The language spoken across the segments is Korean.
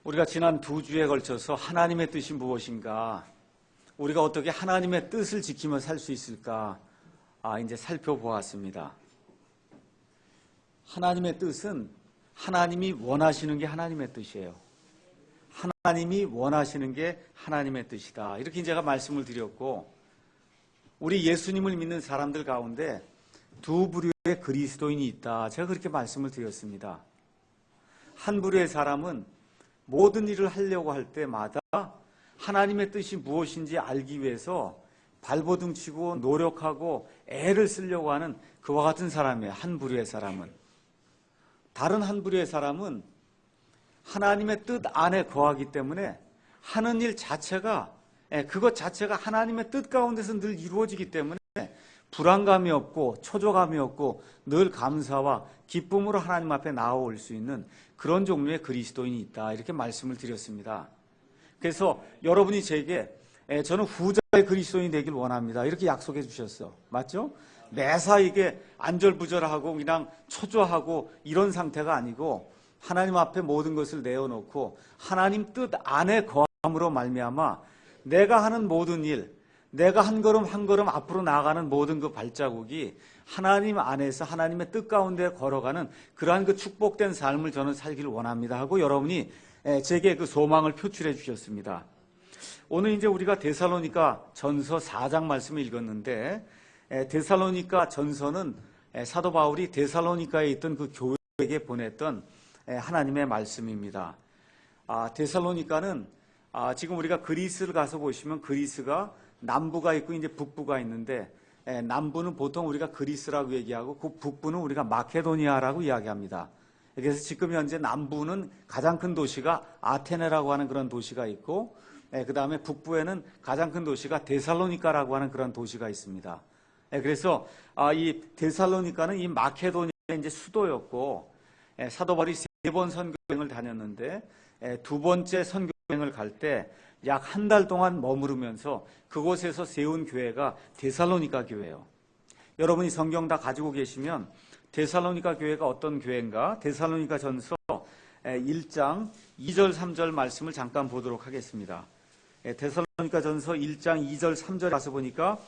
우리가 지난 2주에 걸쳐서 하나님의 뜻이 무엇인가, 우리가 어떻게 하나님의 뜻을 지키며 살 수 있을까 이제 살펴보았습니다. 하나님의 뜻은 하나님이 원하시는 게 하나님의 뜻이에요. 하나님이 원하시는 게 하나님의 뜻이다. 이렇게 제가 말씀을 드렸고, 우리 예수님을 믿는 사람들 가운데 두 부류의 그리스도인이 있다. 제가 그렇게 말씀을 드렸습니다. 한 부류의 사람은 모든 일을 하려고 할 때마다 하나님의 뜻이 무엇인지 알기 위해서 발버둥 치고 노력하고 애를 쓰려고 하는 그와 같은 사람이에요. 한 부류의 사람은. 다른 한 부류의 사람은 하나님의 뜻 안에 거하기 때문에 하는 일 자체가, 그것 자체가 하나님의 뜻 가운데서 늘 이루어지기 때문에 불안감이 없고 초조감이 없고 늘 감사와 기쁨으로 하나님 앞에 나아올 수 있는 그런 종류의 그리스도인이 있다. 이렇게 말씀을 드렸습니다. 그래서 여러분이 제게 저는 후자의 그리스도인이 되길 원합니다. 이렇게 약속해 주셨어. 맞죠? 매사 이게 안절부절하고 그냥 초조하고 이런 상태가 아니고 하나님 앞에 모든 것을 내어놓고 하나님 뜻 안에 거함으로 말미암아 내가 하는 모든 일, 내가 한 걸음 한 걸음 앞으로 나아가는 모든 그 발자국이 하나님 안에서 하나님의 뜻 가운데 걸어가는 그러한 그 축복된 삶을 저는 살기를 원합니다 하고 여러분이 제게 그 소망을 표출해 주셨습니다. 오늘 이제 우리가 데살로니가 전서 4장 말씀을 읽었는데, 데살로니가 전서는 사도 바울이 데살로니가에 있던 그 교회에게 보냈던 하나님의 말씀입니다. 데살로니가는 지금 우리가 그리스를 가서 보시면 그리스가 남부가 있고 이제 북부가 있는데, 남부는 보통 우리가 그리스라고 얘기하고 그 북부는 우리가 마케도니아라고 이야기합니다. 그래서 지금 현재 남부는 가장 큰 도시가 아테네라고 하는 그런 도시가 있고, 그 다음에 북부에는 가장 큰 도시가 데살로니카라고 하는 그런 도시가 있습니다. 그래서 이 데살로니카는 이 마케도니아의 이제 수도였고, 사도 바울이 3번 선교여행을 다녔는데 2번째 선교여행을 갈 때 약 한 달 동안 머무르면서 그곳에서 세운 교회가 데살로니가 교회예요. 여러분이 성경 다 가지고 계시면 데살로니가 교회가 어떤 교회인가? 데살로니가 전서 1장 2절 3절 말씀을 잠깐 보도록 하겠습니다. 데살로니가 전서 1장 2절 3절 가서 보니까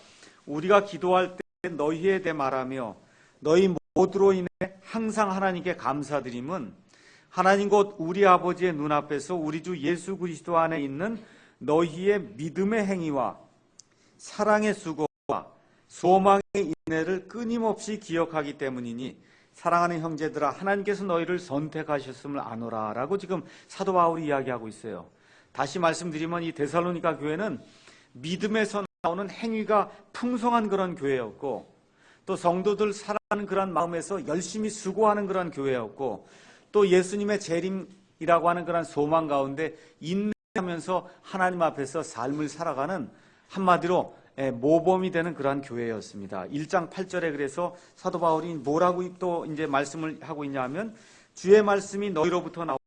우리가 기도할 때 너희에 대해 말하며 너희 모두로 인해 항상 하나님께 감사드림은 하나님 곧 우리 아버지의 눈앞에서 우리 주 예수 그리스도 안에 있는 너희의 믿음의 행위와 사랑의 수고와 소망의 인내를 끊임없이 기억하기 때문이니 사랑하는 형제들아 하나님께서 너희를 선택하셨음을 아노라 라고 지금 사도 바울이 이야기하고 있어요. 다시 말씀드리면 이 데살로니가 교회는 믿음에서 나오는 행위가 풍성한 그런 교회였고, 또 성도들 사랑하는 그런 마음에서 열심히 수고하는 그런 교회였고, 또 예수님의 재림이라고 하는 그런 소망 가운데 인내하면서 하나님 앞에서 삶을 살아가는 한마디로 모범이 되는 그러한 교회였습니다. 1장 8절에 그래서 사도 바울이 뭐라고 또 이제 말씀을 하고 있냐면 주의 말씀이 너희로부터 나와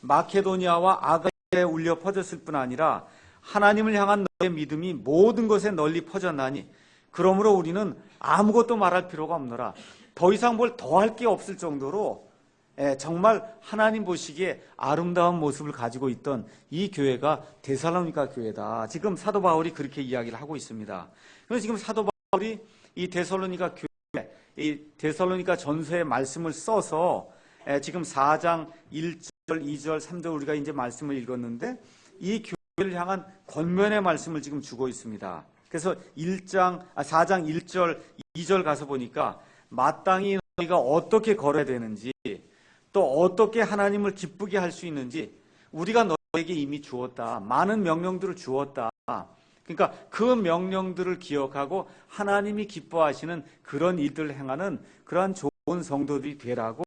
마케도니아와 아가야에 울려 퍼졌을 뿐 아니라 하나님을 향한 너의 믿음이 모든 곳에 널리 퍼졌나니 그러므로 우리는 아무것도 말할 필요가 없노라. 더 이상 뭘 더 할 게 없을 정도로 정말 하나님 보시기에 아름다운 모습을 가지고 있던 이 교회가 데살로니가 교회다. 지금 사도 바울이 그렇게 이야기를 하고 있습니다. 그래서 지금 사도 바울이 이 데살로니가 교회, 이 데살로니가 전서의 말씀을 써서 지금 4장 1절, 2절, 3절 우리가 이제 말씀을 읽었는데 이 교회를 향한 권면의 말씀을 지금 주고 있습니다. 그래서 4장 1절, 2절 가서 보니까 마땅히 너희가 어떻게 걸어야 되는지 또 어떻게 하나님을 기쁘게 할 수 있는지 우리가 너에게 이미 주었다. 많은 명령들을 주었다. 그러니까 그 명령들을 기억하고 하나님이 기뻐하시는 그런 일들을 행하는 그러한 좋은 성도들이 되라고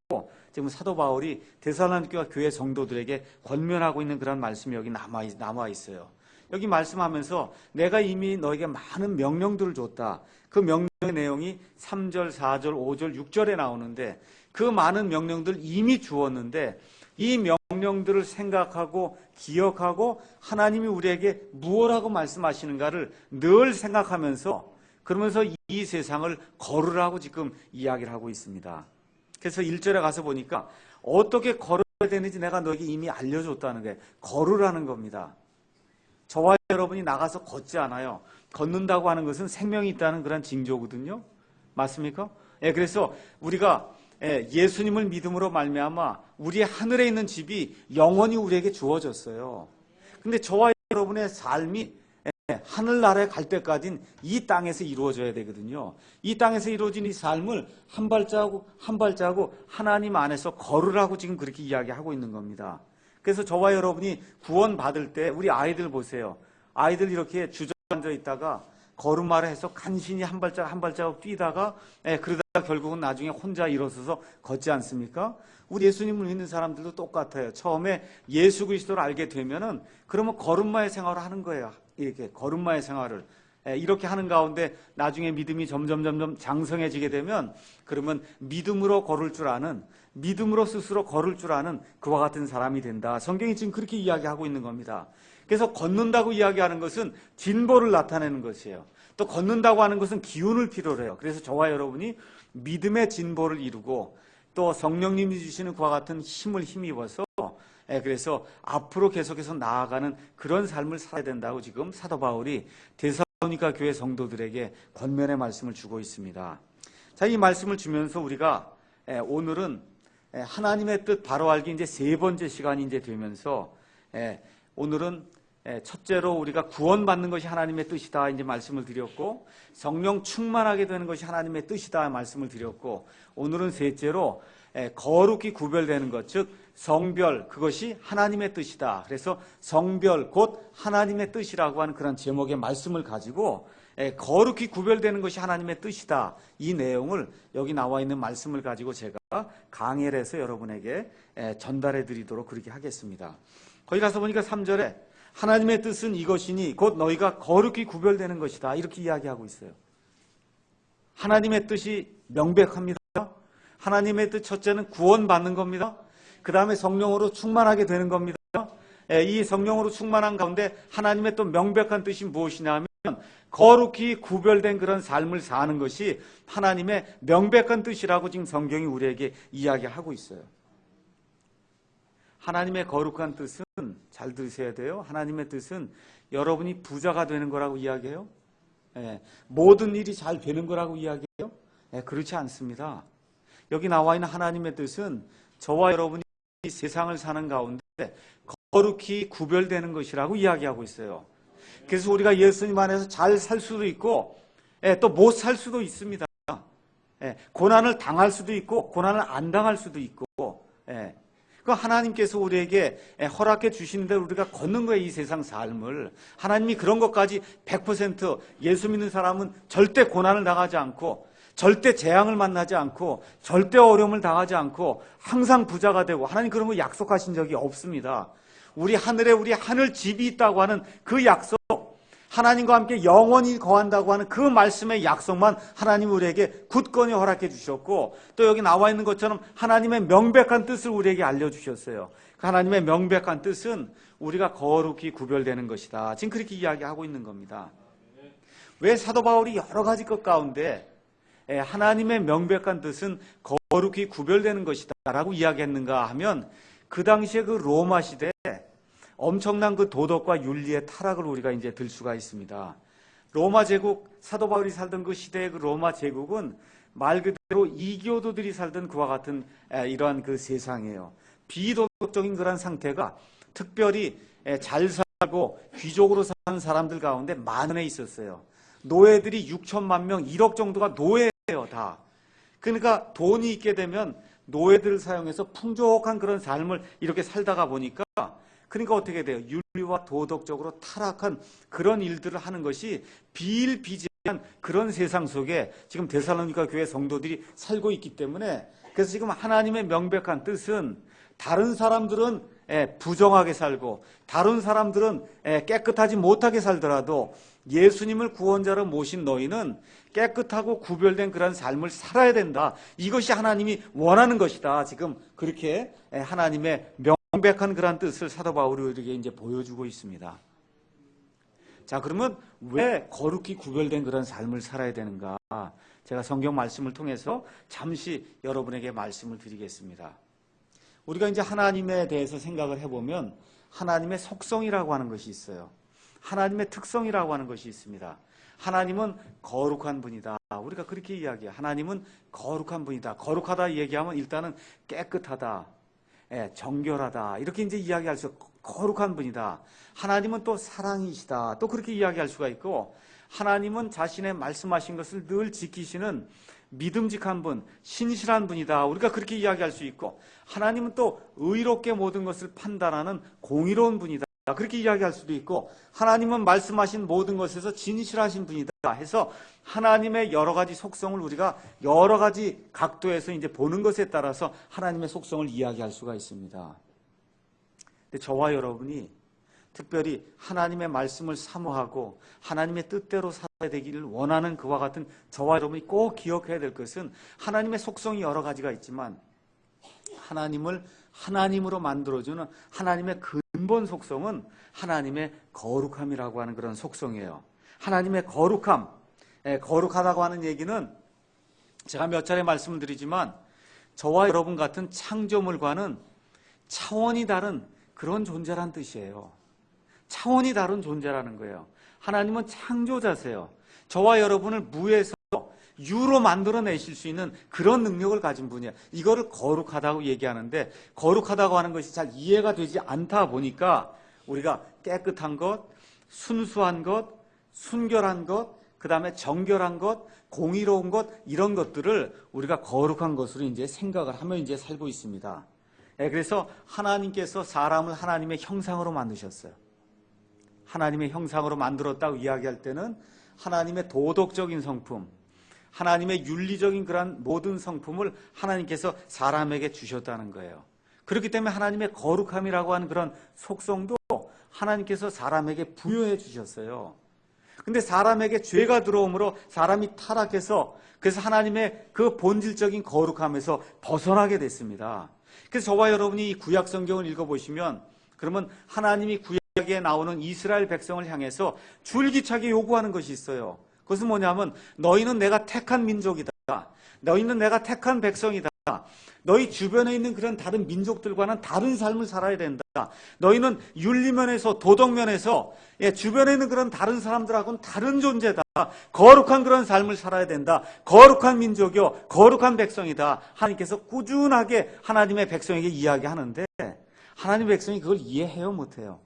지금 사도 바울이 데살로니가 교회 성도들에게 권면하고 있는 그런 말씀이 여기 남아 있어요. 여기 말씀하면서 내가 이미 너에게 많은 명령들을 줬다. 그 명령의 내용이 3절, 4절, 5절, 6절에 나오는데 그 많은 명령들 이미 주었는데 이 명령들을 생각하고 기억하고 하나님이 우리에게 무엇라고 말씀하시는가를 늘 생각하면서 그러면서 이 세상을 걸으라고 지금 이야기를 하고 있습니다. 그래서 1절에 가서 보니까 어떻게 걸어야 되는지 내가 너에게 이미 알려줬다는 거예요. 걸으라는 겁니다. 저와 여러분이 나가서 걷지 않아요. 걷는다고 하는 것은 생명이 있다는 그런 징조거든요. 맞습니까? 예, 그래서 우리가 예수님을 믿음으로 말미암아 우리의 하늘에 있는 집이 영원히 우리에게 주어졌어요. 근데 저와 여러분의 삶이 하늘나라에 갈 때까지는 이 땅에서 이루어져야 되거든요. 이 땅에서 이루어진 이 삶을 한 발자국 한 발자국 하나님 안에서 걸으라고 지금 그렇게 이야기하고 있는 겁니다. 그래서 저와 여러분이 구원받을 때 우리 아이들 보세요. 아이들 이렇게 주저앉아 있다가 걸음마를 해서 간신히 한 발자국 한 발자국 뛰다가 그러다가 결국은 나중에 혼자 일어서서 걷지 않습니까? 우리 예수님을 믿는 사람들도 똑같아요. 처음에 예수 그리스도를 알게 되면은 그러면 걸음마의 생활을 하는 거예요. 이렇게 걸음마의 생활을 이렇게 하는 가운데 나중에 믿음이 점점 장성해지게 되면 그러면 믿음으로 걸을 줄 아는, 믿음으로 스스로 걸을 줄 아는 그와 같은 사람이 된다. 성경이 지금 그렇게 이야기하고 있는 겁니다. 그래서 걷는다고 이야기하는 것은 진보를 나타내는 것이에요. 또 걷는다고 하는 것은 기운을 필요로 해요. 그래서 저와 여러분이 믿음의 진보를 이루고 또 성령님이 주시는 그와 같은 힘을 힘입어서 그래서 앞으로 계속해서 나아가는 그런 삶을 살아야 된다고 지금 사도 바울이 데살로니가 교회 성도들에게 권면의 말씀을 주고 있습니다. 자, 이 말씀을 주면서 우리가 오늘은 하나님의 뜻 바로 알기 이제 세 번째 시간이 이제 되면서 오늘은 첫째로 우리가 구원받는 것이 하나님의 뜻이다 이제 말씀을 드렸고, 성령 충만하게 되는 것이 하나님의 뜻이다 말씀을 드렸고, 오늘은 셋째로 거룩히 구별되는 것, 즉 성별, 그것이 하나님의 뜻이다. 그래서 성별 곧 하나님의 뜻이라고 하는 그런 제목의 말씀을 가지고 거룩히 구별되는 것이 하나님의 뜻이다. 이 내용을 여기 나와 있는 말씀을 가지고 제가 강해를 해서 여러분에게 전달해 드리도록 그렇게 하겠습니다. 거기 가서 보니까 3절에 하나님의 뜻은 이것이니 곧 너희가 거룩히 구별되는 것이다. 이렇게 이야기하고 있어요. 하나님의 뜻이 명백합니다. 하나님의 뜻 첫째는 구원받는 겁니다. 그 다음에 성령으로 충만하게 되는 겁니다. 이 성령으로 충만한 가운데 하나님의 또 명백한 뜻이 무엇이냐면 거룩히 구별된 그런 삶을 사는 것이 하나님의 명백한 뜻이라고 지금 성경이 우리에게 이야기하고 있어요. 하나님의 거룩한 뜻은 잘 들으셔야 돼요. 하나님의 뜻은 여러분이 부자가 되는 거라고 이야기해요. 모든 일이 잘 되는 거라고 이야기해요. 그렇지 않습니다. 여기 나와 있는 하나님의 뜻은 저와 여러분이 세상을 사는 가운데 거룩히 구별되는 것이라고 이야기하고 있어요. 그래서 우리가 예수님 안에서 잘 살 수도 있고 또 못 살 수도 있습니다. 고난을 당할 수도 있고 고난을 안 당할 수도 있고 그 하나님께서 우리에게 허락해 주시는 대로 우리가 걷는 거예요. 이 세상 삶을. 하나님이 그런 것까지 100% 예수 믿는 사람은 절대 고난을 당하지 않고 절대 재앙을 만나지 않고 절대 어려움을 당하지 않고 항상 부자가 되고 하나님 그런 거 약속하신 적이 없습니다. 우리 하늘에 우리 하늘 집이 있다고 하는 그 약속, 하나님과 함께 영원히 거한다고 하는 그 말씀의 약속만 하나님 우리에게 굳건히 허락해 주셨고, 또 여기 나와 있는 것처럼 하나님의 명백한 뜻을 우리에게 알려주셨어요. 그 하나님의 명백한 뜻은 우리가 거룩히 구별되는 것이다. 지금 그렇게 이야기하고 있는 겁니다. 왜 사도 바울이 여러 가지 것 가운데 하나님의 명백한 뜻은 거룩히 구별되는 것이다 라고 이야기했는가 하면, 그 당시에 그 로마 시대에 엄청난 그 도덕과 윤리의 타락을 우리가 이제 들 수가 있습니다. 로마 제국, 사도 바울이 살던 그 시대의 그 로마 제국은 말 그대로 이교도들이 살던 그와 같은 이러한 그 세상이에요. 비도덕적인 그런 상태가 특별히 잘 살고 귀족으로 사는 사람들 가운데 많은 애 있었어요. 노예들이 6천만 명, 1억 정도가 노예예요, 다. 그러니까 돈이 있게 되면 노예들을 사용해서 풍족한 그런 삶을 이렇게 살다가 보니까, 그러니까 어떻게 돼요? 윤리와 도덕적으로 타락한 그런 일들을 하는 것이 비일비재한 그런 세상 속에 지금 데살로니가 교회 성도들이 살고 있기 때문에, 그래서 지금 하나님의 명백한 뜻은 다른 사람들은 부정하게 살고 다른 사람들은 깨끗하지 못하게 살더라도 예수님을 구원자로 모신 너희는 깨끗하고 구별된 그런 삶을 살아야 된다. 이것이 하나님이 원하는 것이다. 지금 그렇게 하나님의 명백한 그런 뜻을 사도 바울이 우리에게 이제 보여주고 있습니다. 자, 그러면 왜 거룩히 구별된 그런 삶을 살아야 되는가? 제가 성경 말씀을 통해서 잠시 여러분에게 말씀을 드리겠습니다. 우리가 이제 하나님에 대해서 생각을 해보면 하나님의 속성이라고 하는 것이 있어요. 하나님의 특성이라고 하는 것이 있습니다. 하나님은 거룩한 분이다. 우리가 그렇게 이야기해요. 하나님은 거룩한 분이다. 거룩하다 얘기하면 일단은 깨끗하다, 정결하다, 이렇게 이제 이야기할 수, 거룩한 분이다. 하나님은 또 사랑이시다. 또 그렇게 이야기할 수가 있고, 하나님은 자신의 말씀하신 것을 늘 지키시는 믿음직한 분, 신실한 분이다. 우리가 그렇게 이야기할 수 있고, 하나님은 또 의롭게 모든 것을 판단하는 공의로운 분이다. 그렇게 이야기할 수도 있고, 하나님은 말씀하신 모든 것에서 진실하신 분이다 해서 하나님의 여러 가지 속성을 우리가 여러 가지 각도에서 이제 보는 것에 따라서 하나님의 속성을 이야기할 수가 있습니다. 근데 저와 여러분이 특별히 하나님의 말씀을 사모하고 하나님의 뜻대로 살아야 되기를 원하는 그와 같은 저와 여러분이 꼭 기억해야 될 것은, 하나님의 속성이 여러 가지가 있지만 하나님을 하나님으로 만들어주는 하나님의 근본 속성은 하나님의 거룩함이라고 하는 그런 속성이에요. 하나님의 거룩함, 거룩하다고 하는 얘기는 제가 몇 차례 말씀을 드리지만 저와 여러분 같은 창조물과는 차원이 다른 그런 존재란 뜻이에요. 차원이 다른 존재라는 거예요. 하나님은 창조자세요. 저와 여러분을 무에서 유로 만들어내실 수 있는 그런 능력을 가진 분이에요. 이거를 거룩하다고 얘기하는데, 거룩하다고 하는 것이 잘 이해가 되지 않다 보니까 우리가 깨끗한 것, 순수한 것, 순결한 것, 그 다음에 정결한 것, 공의로운 것, 이런 것들을 우리가 거룩한 것으로 이제 생각을 하며 이제 살고 있습니다. 그래서 하나님께서 사람을 하나님의 형상으로 만드셨어요. 하나님의 형상으로 만들었다고 이야기할 때는 하나님의 도덕적인 성품, 하나님의 윤리적인 그런 모든 성품을 하나님께서 사람에게 주셨다는 거예요. 그렇기 때문에 하나님의 거룩함이라고 하는 그런 속성도 하나님께서 사람에게 부여해 주셨어요. 근데 사람에게 죄가 들어오므로 사람이 타락해서, 그래서 하나님의 그 본질적인 거룩함에서 벗어나게 됐습니다. 그래서 저와 여러분이 이 구약 성경을 읽어보시면, 그러면 하나님이 구약에 나오는 이스라엘 백성을 향해서 줄기차게 요구하는 것이 있어요. 그것은 뭐냐면, 너희는 내가 택한 민족이다. 너희는 내가 택한 백성이다. 너희 주변에 있는 그런 다른 민족들과는 다른 삶을 살아야 된다. 너희는 윤리면에서, 도덕면에서 주변에 있는 그런 다른 사람들하고는 다른 존재다. 거룩한 그런 삶을 살아야 된다. 거룩한 민족이요, 거룩한 백성이다. 하나님께서 꾸준하게 하나님의 백성에게 이야기하는데, 하나님의 백성이 그걸 이해해요, 못해요?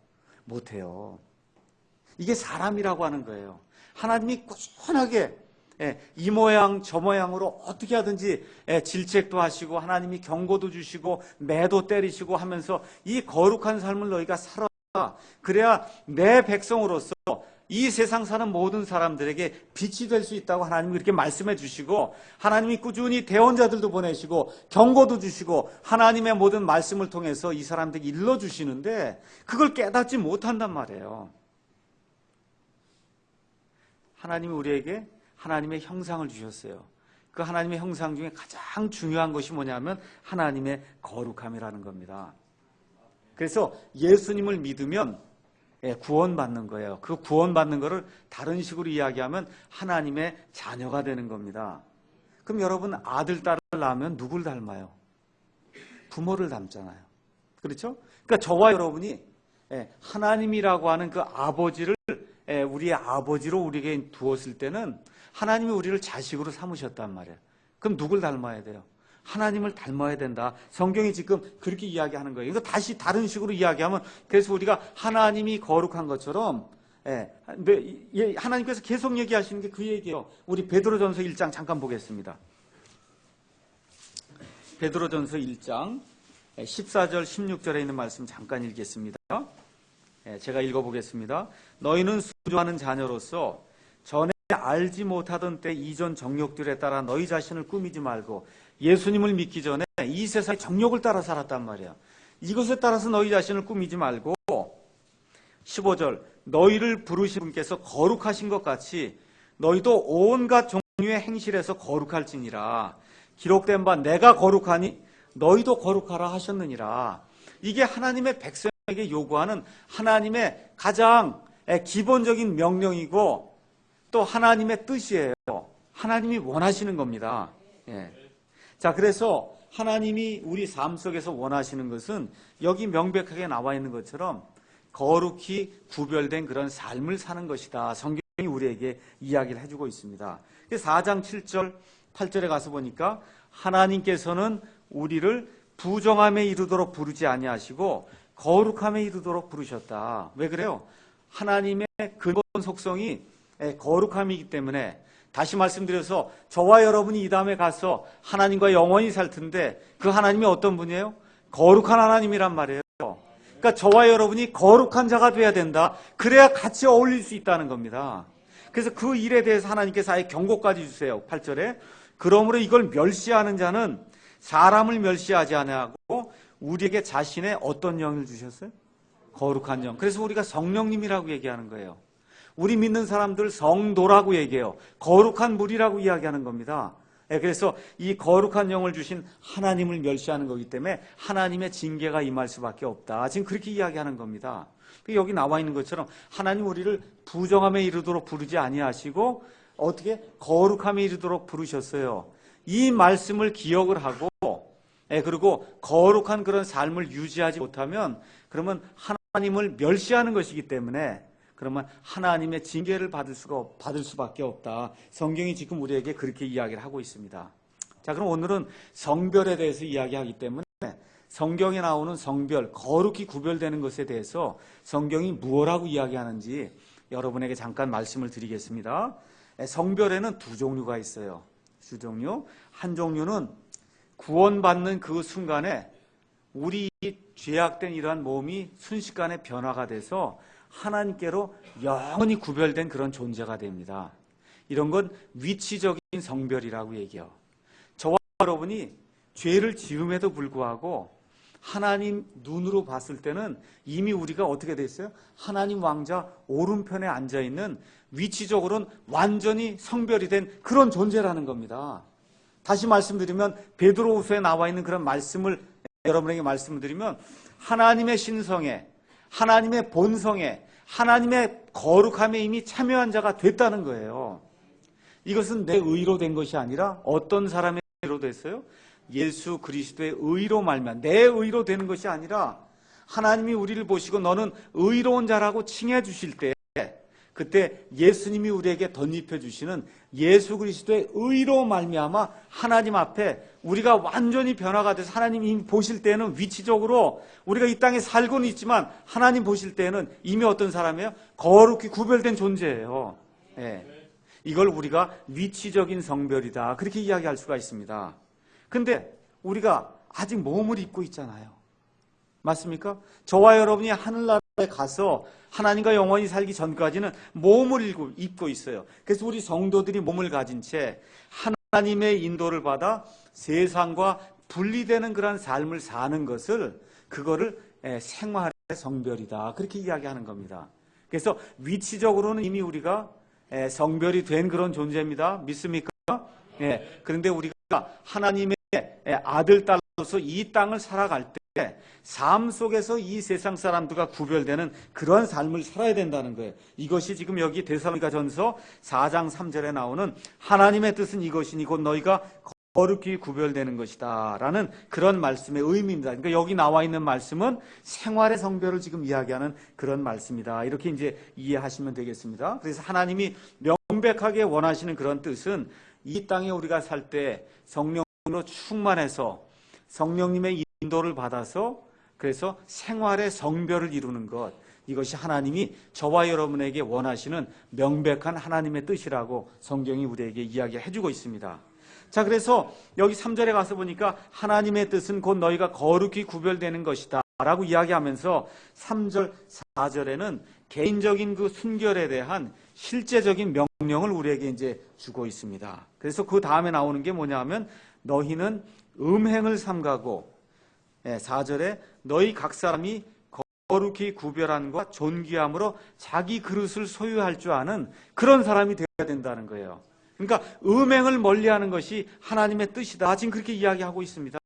못해요. 이게 사람이라고 하는 거예요. 하나님이 꾸준하게 이 모양 저 모양으로 어떻게 하든지 질책도 하시고, 하나님이 경고도 주시고 매도 때리시고 하면서 이 거룩한 삶을 너희가 살아. 그래야 내 백성으로서 이 세상 사는 모든 사람들에게 빛이 될 수 있다고 하나님이 그렇게 말씀해 주시고, 하나님이 꾸준히 대언자들도 보내시고 경고도 주시고 하나님의 모든 말씀을 통해서 이 사람들에게 일러주시는데, 그걸 깨닫지 못한단 말이에요. 하나님이 우리에게 하나님의 형상을 주셨어요. 그 하나님의 형상 중에 가장 중요한 것이 뭐냐면 하나님의 거룩함이라는 겁니다. 그래서 예수님을 믿으면 구원받는 거예요. 그 구원받는 거를 다른 식으로 이야기하면 하나님의 자녀가 되는 겁니다. 그럼 여러분, 아들, 딸을 낳으면 누굴 닮아요? 부모를 닮잖아요. 그렇죠? 그러니까 저와 여러분이 하나님이라고 하는 그 아버지를 우리의 아버지로 우리에게 두었을 때는 하나님이 우리를 자식으로 삼으셨단 말이에요. 그럼 누굴 닮아야 돼요? 하나님을 닮아야 된다. 성경이 지금 그렇게 이야기하는 거예요. 이거 다시 다른 식으로 이야기하면, 그래서 우리가 하나님이 거룩한 것처럼, 하나님께서 계속 얘기하시는 게 그 얘기예요. 우리 베드로전서 1장 잠깐 보겠습니다. 베드로전서 1장 14절 16절에 있는 말씀 잠깐 읽겠습니다. 제가 읽어보겠습니다. 너희는 순종하는 자녀로서 전에 알지 못하던 때 이전 정욕들에 따라 너희 자신을 꾸미지 말고 예수님을 믿기 전에 이 세상의 정욕을 따라 살았단 말이야. 이것에 따라서 너희 자신을 꾸미지 말고, 15절, 너희를 부르신 분께서 거룩하신 것 같이 너희도 온갖 종류의 행실에서 거룩할지니라. 기록된 바 내가 거룩하니 너희도 거룩하라 하셨느니라. 이게 하나님의 백성에게 요구하는 하나님의 가장 기본적인 명령이고 또 하나님의 뜻이에요. 하나님이 원하시는 겁니다. 자, 그래서 하나님이 우리 삶 속에서 원하시는 것은 여기 명백하게 나와 있는 것처럼 거룩히 구별된 그런 삶을 사는 것이다. 성경이 우리에게 이야기를 해주고 있습니다. 4장 7절 8절에 가서 보니까 하나님께서는 우리를 부정함에 이르도록 부르지 아니하시고 거룩함에 이르도록 부르셨다. 왜 그래요? 하나님의 근본 속성이 거룩함이기 때문에, 다시 말씀드려서 저와 여러분이 이 다음에 가서 하나님과 영원히 살 텐데 그 하나님이 어떤 분이에요? 거룩한 하나님이란 말이에요. 그러니까 저와 여러분이 거룩한 자가 돼야 된다. 그래야 같이 어울릴 수 있다는 겁니다. 그래서 그 일에 대해서 하나님께서 아예 경고까지 주세요. 8절에 그러므로 이걸 멸시하는 자는 사람을 멸시하지 아니하고 우리에게 자신의 어떤 영을 주셨어요? 거룩한 영. 그래서 우리가 성령님이라고 얘기하는 거예요. 우리 믿는 사람들 성도라고 얘기해요. 거룩한 무리라고 이야기하는 겁니다. 그래서 이 거룩한 영을 주신 하나님을 멸시하는 거기 때문에 하나님의 징계가 임할 수밖에 없다. 지금 그렇게 이야기하는 겁니다. 여기 나와 있는 것처럼 하나님 우리를 부정함에 이르도록 부르지 아니하시고 어떻게 거룩함에 이르도록 부르셨어요. 이 말씀을 기억을 하고 그리고 거룩한 그런 삶을 유지하지 못하면 그러면 하나님을 멸시하는 것이기 때문에 그러면 하나님의 징계를 받을 수밖에 없다. 성경이 지금 우리에게 그렇게 이야기를 하고 있습니다. 자, 그럼 오늘은 성별에 대해서 이야기하기 때문에 성경에 나오는 성별, 거룩히 구별되는 것에 대해서 성경이 무엇라고 이야기하는지 여러분에게 잠깐 말씀을 드리겠습니다. 성별에는 두 종류가 있어요. 두 종류. 한 종류는 구원받는 그 순간에 우리 죄악된 이러한 몸이 순식간에 변화가 돼서 하나님께로 영원히 구별된 그런 존재가 됩니다. 이런 건 위치적인 성별이라고 얘기해요. 저와 여러분이 죄를 지음에도 불구하고 하나님 눈으로 봤을 때는 이미 우리가 어떻게 됐어요? 하나님 왕자 오른편에 앉아있는 위치적으로는 완전히 성별이 된 그런 존재라는 겁니다. 다시 말씀드리면 베드로후서에 나와 있는 그런 말씀을 여러분에게 말씀을 드리면 하나님의 신성에, 하나님의 본성에, 하나님의 거룩함에 이미 참여한 자가 됐다는 거예요. 이것은 내 의로 된 것이 아니라 어떤 사람의 의로 됐어요? 예수 그리스도의 의로 말미암아 내 의로 되는 것이 아니라 하나님이 우리를 보시고 너는 의로운 자라고 칭해 주실 때 그때 예수님이 우리에게 덧입혀 주시는 예수 그리스도의 의로 말미암아 하나님 앞에 우리가 완전히 변화가 돼서 하나님이 보실 때는 위치적으로 우리가 이 땅에 살고는 있지만 하나님 보실 때는 이미 어떤 사람이에요? 거룩히 구별된 존재예요. 이걸 우리가 위치적인 성별이다. 그렇게 이야기할 수가 있습니다. 근데 우리가 아직 몸을 입고 있잖아요. 맞습니까? 저와 여러분이 하늘나라에 가서 하나님과 영원히 살기 전까지는 몸을 입고 있어요. 그래서 우리 성도들이 몸을 가진 채 하나님의 인도를 받아 세상과 분리되는 그런 삶을 사는 것을 그거를 생활의 성별이다. 그렇게 이야기하는 겁니다. 그래서 위치적으로는 이미 우리가 성별이 된 그런 존재입니다. 믿습니까? 그런데 우리가 하나님의 아들, 딸로서 이 땅을 살아갈 때 삶 속에서 이 세상 사람들과 구별되는 그런 삶을 살아야 된다는 거예요. 이것이 지금 여기 데살로니가전서 4장 3절에 나오는 하나님의 뜻은 이것이니 곧 너희가 거룩히 구별되는 것이다 라는 그런 말씀의 의미입니다. 그러니까 여기 나와 있는 말씀은 생활의 성별을 지금 이야기하는 그런 말씀이다. 이렇게 이제 이해하시면 되겠습니다. 그래서 하나님이 명백하게 원하시는 그런 뜻은 이 땅에 우리가 살 때 성령으로 충만해서 성령님의 인도를 받아서 그래서 생활의 성별을 이루는 것, 이것이 하나님이 저와 여러분에게 원하시는 명백한 하나님의 뜻이라고 성경이 우리에게 이야기해주고 있습니다. 자, 그래서 여기 3절에 가서 보니까 하나님의 뜻은 곧 너희가 거룩히 구별되는 것이다 라고 이야기하면서 3절, 4절에는 개인적인 그 순결에 대한 실제적인 명령을 우리에게 이제 주고 있습니다. 그래서 그 다음에 나오는 게 뭐냐 하면 너희는 음행을 삼가고 4절에 너희 각 사람이 거룩히 구별함과 존귀함으로 자기 그릇을 소유할 줄 아는 그런 사람이 되어야 된다는 거예요. 그러니까 음행을 멀리하는 것이 하나님의 뜻이다. 지금 그렇게 이야기하고 있습니다.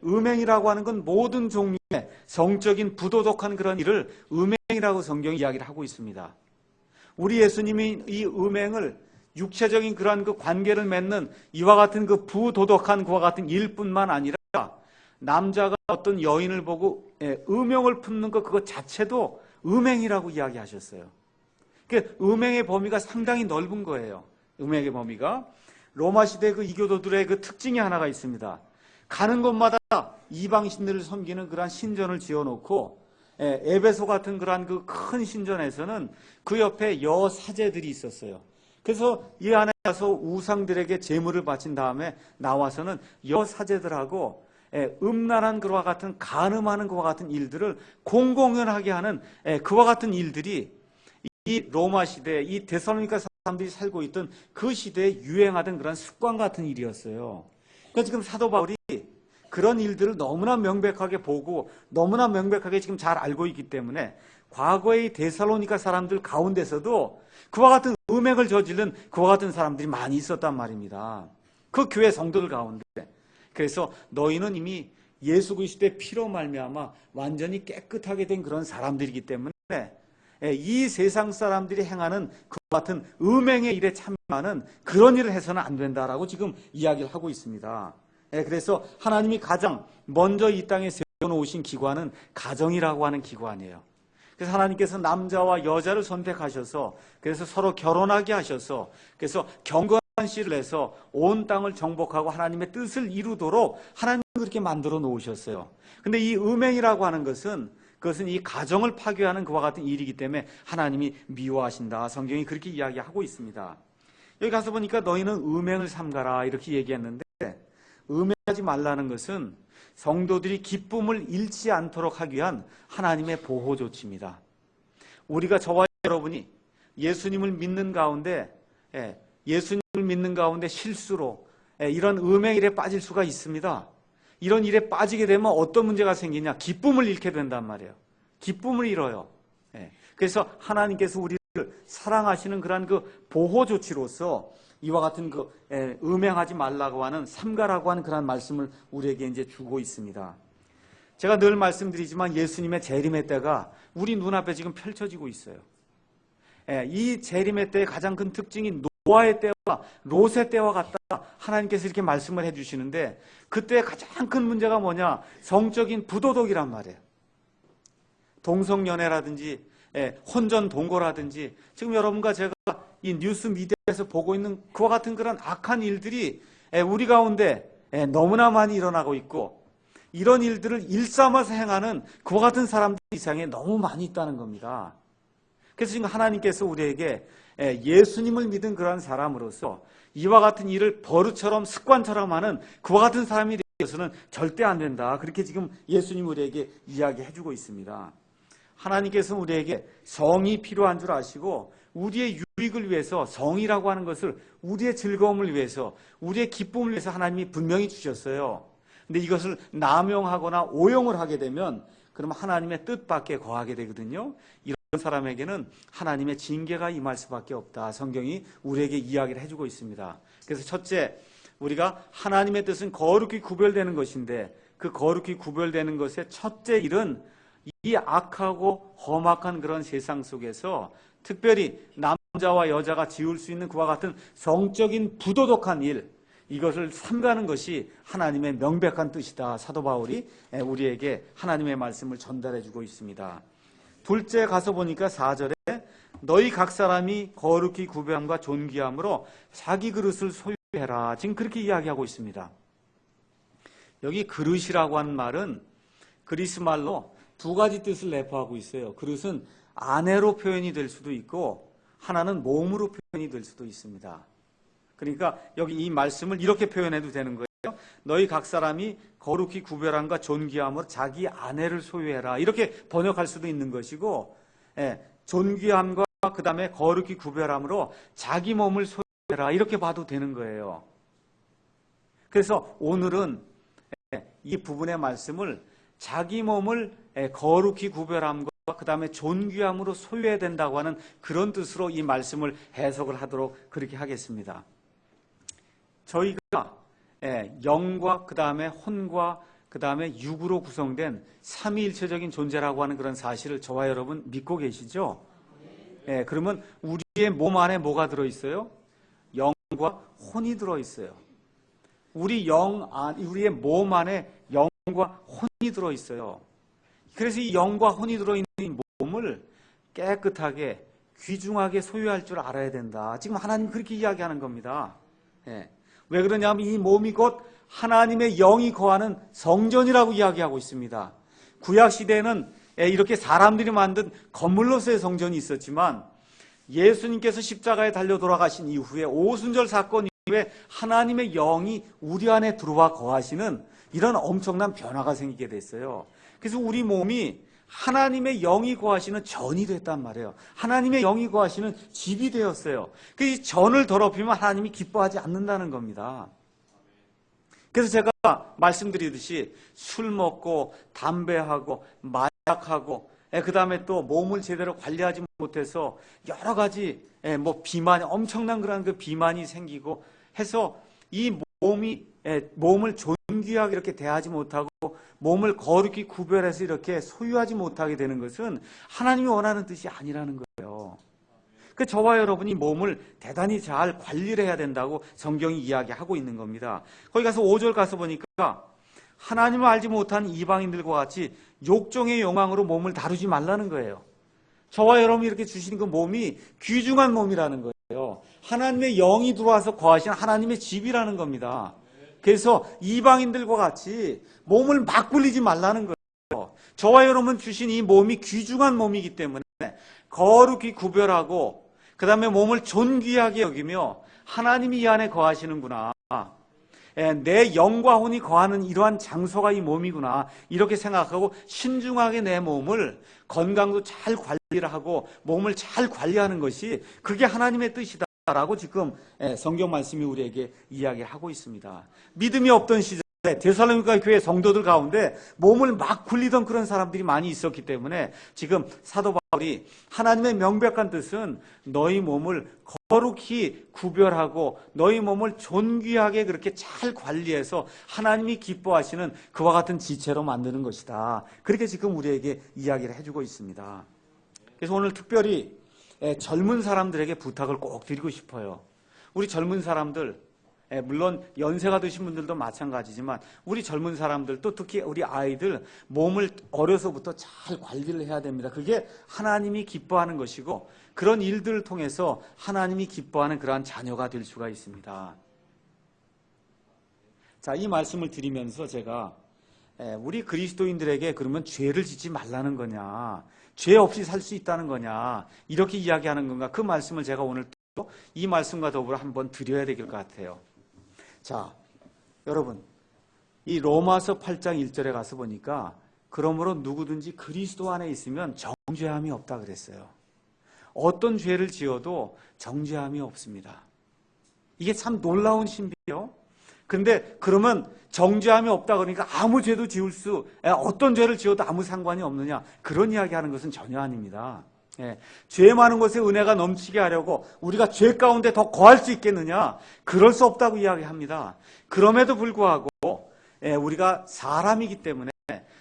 음행이라고 하는 건 모든 종류의 성적인 부도덕한 그런 일을 음행이라고 성경이 이야기를 하고 있습니다. 우리 예수님이 이 음행을 육체적인 그러한 그 관계를 맺는 이와 같은 그 부도덕한 그와 같은 일뿐만 아니라 남자가 어떤 여인을 보고 음행을 품는 것 그것 자체도 음행이라고 이야기하셨어요. 그 음행의 범위가 상당히 넓은 거예요. 음행의 범위가. 로마 시대 그 이교도들의 그 특징이 하나가 있습니다. 가는 곳마다 이방신들을 섬기는 그러한 신전을 지어놓고 에베소 같은 그러한 그 큰 신전에서는 그 옆에 여사제들이 있었어요. 그래서 이 안에 가서 우상들에게 제물을 바친 다음에 나와서는 여사제들하고 음란한 그와 같은 간음하는 그와 같은 일들을 공공연하게 하는 그와 같은 일들이 이 로마 시대, 이 데살로니가 사람들이 살고 있던 그 시대에 유행하던 그런 습관 같은 일이었어요. 그러니까 지금 사도 바울이 그런 일들을 너무나 명백하게 보고 너무나 명백하게 지금 잘 알고 있기 때문에 과거의 데살로니가 사람들 가운데서도 그와 같은 음행을 저지른 그와 같은 사람들이 많이 있었단 말입니다. 그 교회 성도들 가운데. 그래서 너희는 이미 예수 그리스도의 피로 말미암아 완전히 깨끗하게 된 그런 사람들이기 때문에 이 세상 사람들이 행하는 그와 같은 음행의 일에 참여하는 그런 일을 해서는 안 된다라고 지금 이야기를 하고 있습니다. 그래서 하나님이 가장 먼저 이 땅에 세워놓으신 기관은 가정이라고 하는 기관이에요. 그래서 하나님께서 남자와 여자를 선택하셔서 그래서 서로 결혼하게 하셔서 그래서 경건한 씨를 내서 온 땅을 정복하고 하나님의 뜻을 이루도록 하나님이 그렇게 만들어 놓으셨어요. 근데 이 음행이라고 하는 것은 그것은 이 가정을 파괴하는 그와 같은 일이기 때문에 하나님이 미워하신다. 성경이 그렇게 이야기하고 있습니다. 여기 가서 보니까 너희는 음행을 삼가라 이렇게 얘기했는데 음행하지 말라는 것은 성도들이 기쁨을 잃지 않도록 하기 위한 하나님의 보호 조치입니다. 우리가 저와 여러분이 예수님을 믿는 가운데 실수로 이런 음행 일에 빠질 수가 있습니다. 이런 일에 빠지게 되면 어떤 문제가 생기냐? 기쁨을 잃게 된단 말이에요. 기쁨을 잃어요. 그래서 하나님께서 우리를 사랑하시는 그러한 그 보호 조치로서 이와 같은 그 음행하지 말라고 하는 삼가라고 하는 그런 말씀을 우리에게 이제 주고 있습니다. 제가 늘 말씀드리지만 예수님의 재림의 때가 우리 눈앞에 지금 펼쳐지고 있어요. 이 재림의 때의 가장 큰 특징이 노아의 때와 롯의 때와 같다. 하나님께서 이렇게 말씀을 해주시는데 그때 가장 큰 문제가 뭐냐? 성적인 부도덕이란 말이에요. 동성연애라든지 혼전 동거라든지 지금 여러분과 제가 이 뉴스 미디어에서 보고 있는 그와 같은 그런 악한 일들이 우리 가운데 너무나 많이 일어나고 있고 이런 일들을 일삼아서 행하는 그와 같은 사람들 이상에 너무 많이 있다는 겁니다. 그래서 지금 하나님께서 우리에게 예수님을 믿은 그러한 사람으로서 이와 같은 일을 버릇처럼 습관처럼 하는 그와 같은 사람이 되어서는 절대 안 된다. 그렇게 지금 예수님 우리에게 이야기해주고 있습니다. 하나님께서는 우리에게 성이 필요한 줄 아시고 우리의 유익을 위해서 성이라고 하는 것을 우리의 즐거움을 위해서 우리의 기쁨을 위해서 하나님이 분명히 주셨어요. 근데 이것을 남용하거나 오용을 하게 되면 그러면 하나님의 뜻밖에 거하게 되거든요. 이런 사람에게는 하나님의 징계가 임할 수밖에 없다. 성경이 우리에게 이야기를 해주고 있습니다. 그래서 첫째, 우리가 하나님의 뜻은 거룩히 구별되는 것인데 그 거룩히 구별되는 것의 첫째 일은 이 악하고 험악한 그런 세상 속에서 특별히 남자와 여자가 지을 수 있는 그와 같은 성적인 부도덕한 일, 이것을 삼가는 것이 하나님의 명백한 뜻이다. 사도 바울이 우리에게 하나님의 말씀을 전달해 주고 있습니다. 둘째 가서 보니까 4절에 너희 각 사람이 거룩히 구별함과 존귀함으로 자기 그릇을 소유해라. 지금 그렇게 이야기하고 있습니다. 여기 그릇이라고 하는 말은 그리스 말로 두 가지 뜻을 내포하고 있어요. 그릇은 아내로 표현이 될 수도 있고 하나는 몸으로 표현이 될 수도 있습니다. 그러니까 여기 이 말씀을 이렇게 표현해도 되는 거예요. 너희 각 사람이 거룩히 구별함과 존귀함으로 자기 아내를 소유해라. 이렇게 번역할 수도 있는 것이고 존귀함과 그 다음에 거룩히 구별함으로 자기 몸을 소유해라. 이렇게 봐도 되는 거예요. 그래서 오늘은 이 부분의 말씀을 자기 몸을 거룩히 구별함과 그 다음에 존귀함으로 소유해야 된다고 하는 그런 뜻으로 이 말씀을 해석을 하도록 그렇게 하겠습니다. 저희가 영과 그 다음에 혼과 그 다음에 육으로 구성된 삼위일체적인 존재라고 하는 그런 사실을 저와 여러분 믿고 계시죠? 그러면 우리의 몸 안에 뭐가 들어있어요? 혼이 들어있어요. 우리의 몸 안에 영과 혼이 들어있어요. 그래서 이 영과 혼이 들어있는 이 몸을 깨끗하게 귀중하게 소유할 줄 알아야 된다. 지금 하나님 그렇게 이야기하는 겁니다. 예. 왜 그러냐면 이 몸이 곧 하나님의 영이 거하는 성전이라고 이야기하고 있습니다. 구약 시대에는 이렇게 사람들이 만든 건물로서의 성전이 있었지만 예수님께서 십자가에 달려 돌아가신 이후에 오순절 사건 이후에 하나님의 영이 우리 안에 들어와 거하시는 이런 엄청난 변화가 생기게 됐어요. 그래서 우리 몸이 하나님의 영이 거하시는 전이 됐단 말이에요. 하나님의 영이 거하시는 집이 되었어요. 그 전을 더럽히면 하나님이 기뻐하지 않는다는 겁니다. 그래서 제가 말씀드리듯이 술 먹고 담배하고 마약하고 그 다음에 또 몸을 제대로 관리하지 못해서 여러 가지 비만이 엄청난 그런 그 비만이 생기고 해서 이 몸을 존귀하게 이렇게 대하지 못하고 몸을 거룩히 구별해서 이렇게 소유하지 못하게 되는 것은 하나님이 원하는 뜻이 아니라는 거예요. 그 저와 여러분이 몸을 대단히 잘 관리를 해야 된다고 성경이 이야기하고 있는 겁니다. 거기 가서 5절 가서 보니까 하나님을 알지 못한 이방인들과 같이 욕종의 욕망으로 몸을 다루지 말라는 거예요. 저와 여러분이 이렇게 주신 그 몸이 귀중한 몸이라는 거예요. 하나님의 영이 들어와서 거하신 하나님의 집이라는 겁니다. 그래서 이방인들과 같이 몸을 막 굴리지 말라는 거예요. 저와 여러분 주신 이 몸이 귀중한 몸이기 때문에 거룩히 구별하고 그 다음에 몸을 존귀하게 여기며 하나님이 이 안에 거하시는구나. 내 영과 혼이 거하는 이러한 장소가 이 몸이구나. 이렇게 생각하고 신중하게 내 몸을 건강도 잘 관리를 하고 몸을 잘 관리하는 것이 그게 하나님의 뜻이다. 라고 지금 성경 말씀이 우리에게 이야기하고 있습니다. 믿음이 없던 시절에 데살로니가 교회 성도들 가운데 몸을 막 굴리던 그런 사람들이 많이 있었기 때문에 지금 사도 바울이 하나님의 명백한 뜻은 너희 몸을 거룩히 구별하고 너희 몸을 존귀하게 그렇게 잘 관리해서 하나님이 기뻐하시는 그와 같은 지체로 만드는 것이다. 그렇게 지금 우리에게 이야기를 해주고 있습니다. 그래서 오늘 특별히 젊은 사람들에게 부탁을 꼭 드리고 싶어요. 우리 젊은 사람들, 물론 연세가 드신 분들도 마찬가지지만 우리 젊은 사람들 또 특히 우리 아이들 몸을 어려서부터 잘 관리를 해야 됩니다. 그게 하나님이 기뻐하는 것이고 그런 일들을 통해서 하나님이 기뻐하는 그러한 자녀가 될 수가 있습니다. 자, 이 말씀을 드리면서 제가 우리 그리스도인들에게 그러면 죄를 짓지 말라는 거냐, 죄 없이 살 수 있다는 거냐, 이렇게 이야기하는 건가? 그 말씀을 제가 오늘 또 이 말씀과 더불어 한번 드려야 될 것 같아요. 자, 여러분, 이 로마서 8장 1절에 가서 보니까 그러므로 누구든지 그리스도 안에 있으면 정죄함이 없다 그랬어요. 어떤 죄를 지어도 정죄함이 없습니다. 이게 참 놀라운 신비예요. 근데 그러면 정죄함이 없다 그러니까 아무 죄도 지을 어떤 죄를 지어도 아무 상관이 없느냐, 그런 이야기하는 것은 전혀 아닙니다. 죄 많은 곳에 은혜가 넘치게 하려고 우리가 죄 가운데 더 거할 수 있겠느냐, 그럴 수 없다고 이야기합니다. 그럼에도 불구하고 우리가 사람이기 때문에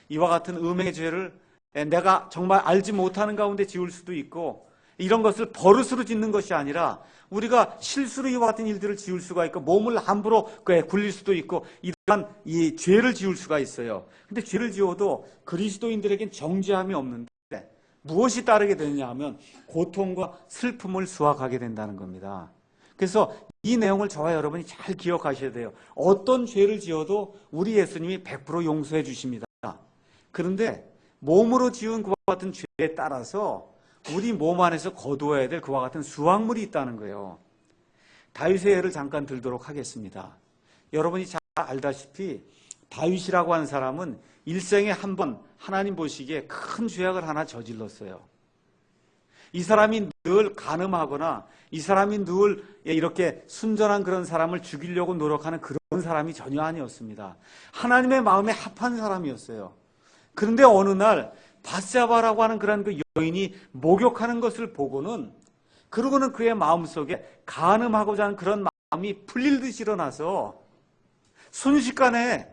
이와 같은 음행의 죄를 내가 정말 알지 못하는 가운데 지을 수도 있고, 이런 것을 버릇으로 짓는 것이 아니라 우리가 실수로 이와 같은 일들을 지을 수가 있고 몸을 함부로 굴릴 수도 있고 이러한 이 죄를 지을 수가 있어요. 근데 죄를 지어도 그리스도인들에겐 정죄함이 없는데 무엇이 따르게 되느냐 하면 고통과 슬픔을 수확하게 된다는 겁니다. 그래서 이 내용을 저와 여러분이 잘 기억하셔야 돼요. 어떤 죄를 지어도 우리 예수님이 100% 용서해 주십니다. 그런데 몸으로 지은 그와 같은 죄에 따라서 우리 몸 안에서 거두어야 될 그와 같은 수확물이 있다는 거예요. 다윗의 예를 잠깐 들도록 하겠습니다. 여러분이 잘 알다시피 다윗이라고 하는 사람은 일생에 한 번 하나님 보시기에 큰 죄악을 하나 저질렀어요. 이 사람이 늘 간음하거나 이 사람이 늘 이렇게 순전한 그런 사람을 죽이려고 노력하는 그런 사람이 전혀 아니었습니다. 하나님의 마음에 합한 사람이었어요. 그런데 어느 날 밧세바라고 하는 그런 그 여인이 목욕하는 것을 보고는, 그러고는 그의 마음속에 간음하고자 하는 그런 마음이 풀릴 듯이 일어나서 순식간에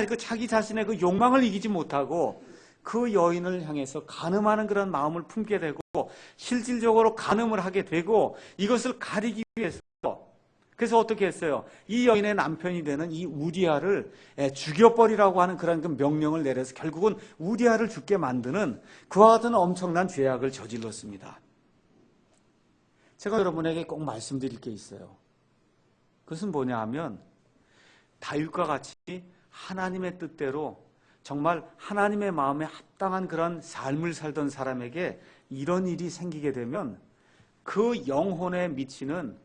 그 자기 자신의 그 욕망을 이기지 못하고 그 여인을 향해서 간음하는 그런 마음을 품게 되고 실질적으로 간음을 하게 되고, 이것을 가리기 위해서 그래서 어떻게 했어요? 이 여인의 남편이 되는 이 우리아를 죽여버리라고 하는 그런 그 명령을 내려서 결국은 우리아를 죽게 만드는 그와 같은 엄청난 죄악을 저질렀습니다. 제가 여러분에게 꼭 말씀드릴 게 있어요. 그것은 뭐냐 하면 다윗과 같이 하나님의 뜻대로 정말 하나님의 마음에 합당한 그런 삶을 살던 사람에게 이런 일이 생기게 되면 그 영혼에 미치는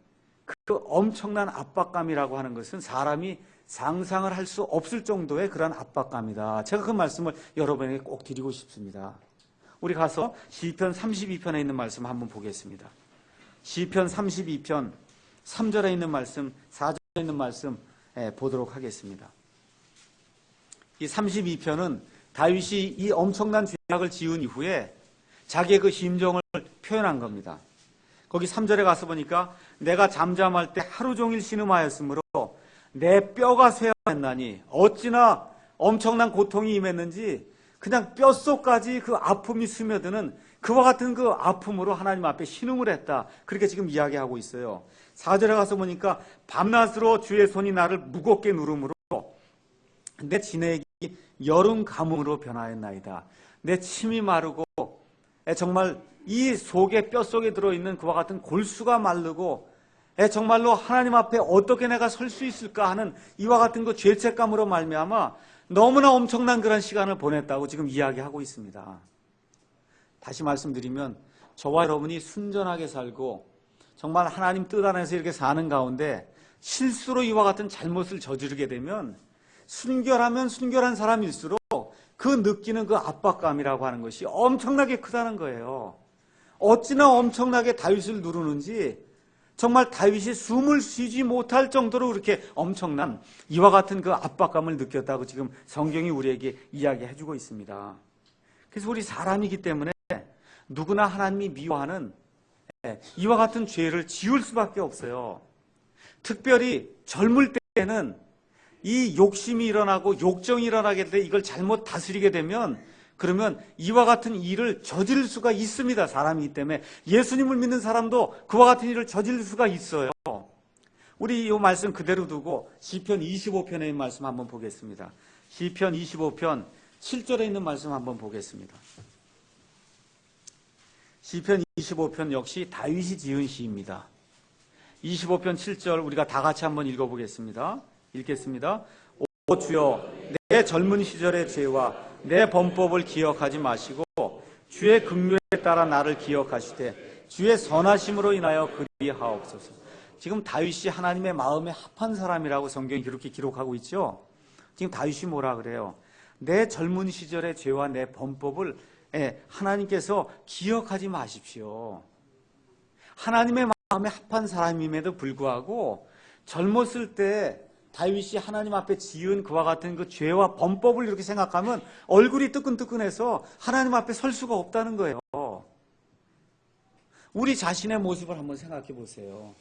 그 엄청난 압박감이라고 하는 것은 사람이 상상을 할 수 없을 정도의 그런 압박감이다. 제가 그 말씀을 여러분에게 꼭 드리고 싶습니다. 우리 가서 시편 32편에 있는 말씀 한번 보겠습니다. 시편 32편 3절에 있는 말씀, 4절에 있는 말씀 보도록 하겠습니다. 이 32편은 다윗이 이 엄청난 죄악을 지은 이후에 자기의 그 심정을 표현한 겁니다. 거기 3절에 가서 보니까 내가 잠잠할 때 하루 종일 신음하였으므로 내 뼈가 쇠하였나니 어찌나 엄청난 고통이 임했는지 그냥 뼛속까지 그 아픔이 스며드는 그와 같은 그 아픔으로 하나님 앞에 신음을 했다. 그렇게 지금 이야기하고 있어요. 4절에 가서 보니까 밤낮으로 주의 손이 나를 무겁게 누름으로 내 진액이 여름 가뭄으로 변하였나이다. 내 침이 마르고 정말 이 속에 뼛속에 들어있는 그와 같은 골수가 마르고 정말로 하나님 앞에 어떻게 내가 설 수 있을까 하는 이와 같은 그 죄책감으로 말미암아 너무나 엄청난 그런 시간을 보냈다고 지금 이야기하고 있습니다. 다시 말씀드리면 저와 여러분이 순전하게 살고 정말 하나님 뜻 안에서 이렇게 사는 가운데 실수로 이와 같은 잘못을 저지르게 되면 순결하면 순결한 사람일수록 그 느끼는 그 압박감이라고 하는 것이 엄청나게 크다는 거예요. 어찌나 엄청나게 다윗을 누르는지 정말 다윗이 숨을 쉬지 못할 정도로 그렇게 엄청난 이와 같은 그 압박감을 느꼈다고 지금 성경이 우리에게 이야기해주고 있습니다. 그래서 우리 사람이기 때문에 누구나 하나님이 미워하는 이와 같은 죄를 지을 수밖에 없어요. 특별히 젊을 때는 이 욕심이 일어나고 욕정이 일어나게 돼 이걸 잘못 다스리게 되면 그러면 이와 같은 일을 저지를 수가 있습니다. 사람이기 때문에 예수님을 믿는 사람도 그와 같은 일을 저지를 수가 있어요. 우리 이 말씀 그대로 두고 시편 25편에 있는 말씀 한번 보겠습니다. 시편 25편 7절에 있는 말씀 한번 보겠습니다. 시편 25편 역시 다윗이 지은 시입니다. 25편 7절 우리가 다 같이 한번 읽어보겠습니다. 읽겠습니다. 오 주여 내 젊은 시절의 죄와 내 범법을 기억하지 마시고 주의 긍휼에 따라 나를 기억하시되 주의 선하심으로 인하여 그리하옵소서. 지금 다윗이 하나님의 마음에 합한 사람이라고 성경이 그렇게 기록하고 있죠. 지금 다윗이 뭐라 그래요? 내 젊은 시절의 죄와 내 범법을 하나님께서 기억하지 마십시오. 하나님의 마음에 합한 사람임에도 불구하고 젊었을 때 다윗이 하나님 앞에 지은 그와 같은 그 죄와 범법을 이렇게 생각하면 얼굴이 뜨끈뜨끈해서 하나님 앞에 설 수가 없다는 거예요. 우리 자신의 모습을 한번 생각해 보세요.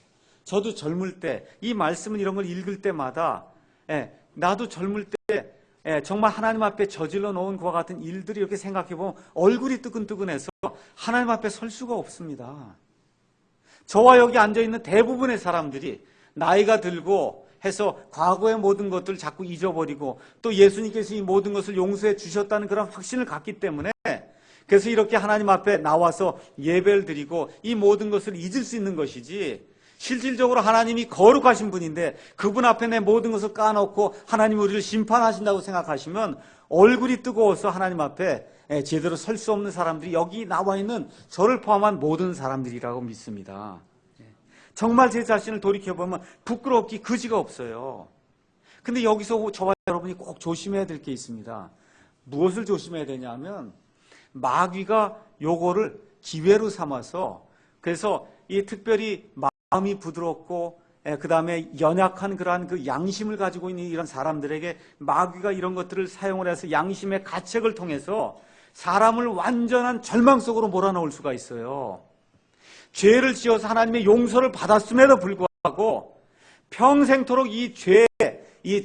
저도 젊을 때 이 말씀은 이런 걸 읽을 때마다 나도 젊을 때 정말 하나님 앞에 저질러 놓은 그와 같은 일들이 이렇게 생각해 보면 얼굴이 뜨끈뜨끈해서 하나님 앞에 설 수가 없습니다. 저와 여기 앉아있는 대부분의 사람들이 나이가 들고 해서 과거의 모든 것들을 자꾸 잊어버리고 또 예수님께서 이 모든 것을 용서해 주셨다는 그런 확신을 갖기 때문에 그래서 이렇게 하나님 앞에 나와서 예배를 드리고 이 모든 것을 잊을 수 있는 것이지 실질적으로 하나님이 거룩하신 분인데 그분 앞에 내 모든 것을 까놓고 하나님이 우리를 심판하신다고 생각하시면 얼굴이 뜨거워서 하나님 앞에 제대로 설 수 없는 사람들이 여기 나와 있는 저를 포함한 모든 사람들이라고 믿습니다. 정말 제 자신을 돌이켜보면 부끄럽기 그지가 없어요. 근데 여기서 저와 여러분이 꼭 조심해야 될 게 있습니다. 무엇을 조심해야 되냐면 마귀가 요거를 기회로 삼아서 그래서 이 특별히 마음이 부드럽고 그 다음에 연약한 그러한 그 양심을 가지고 있는 이런 사람들에게 마귀가 이런 것들을 사용을 해서 양심의 가책을 통해서 사람을 완전한 절망 속으로 몰아넣을 수가 있어요. 죄를 지어서 하나님의 용서를 받았음에도 불구하고 평생토록 이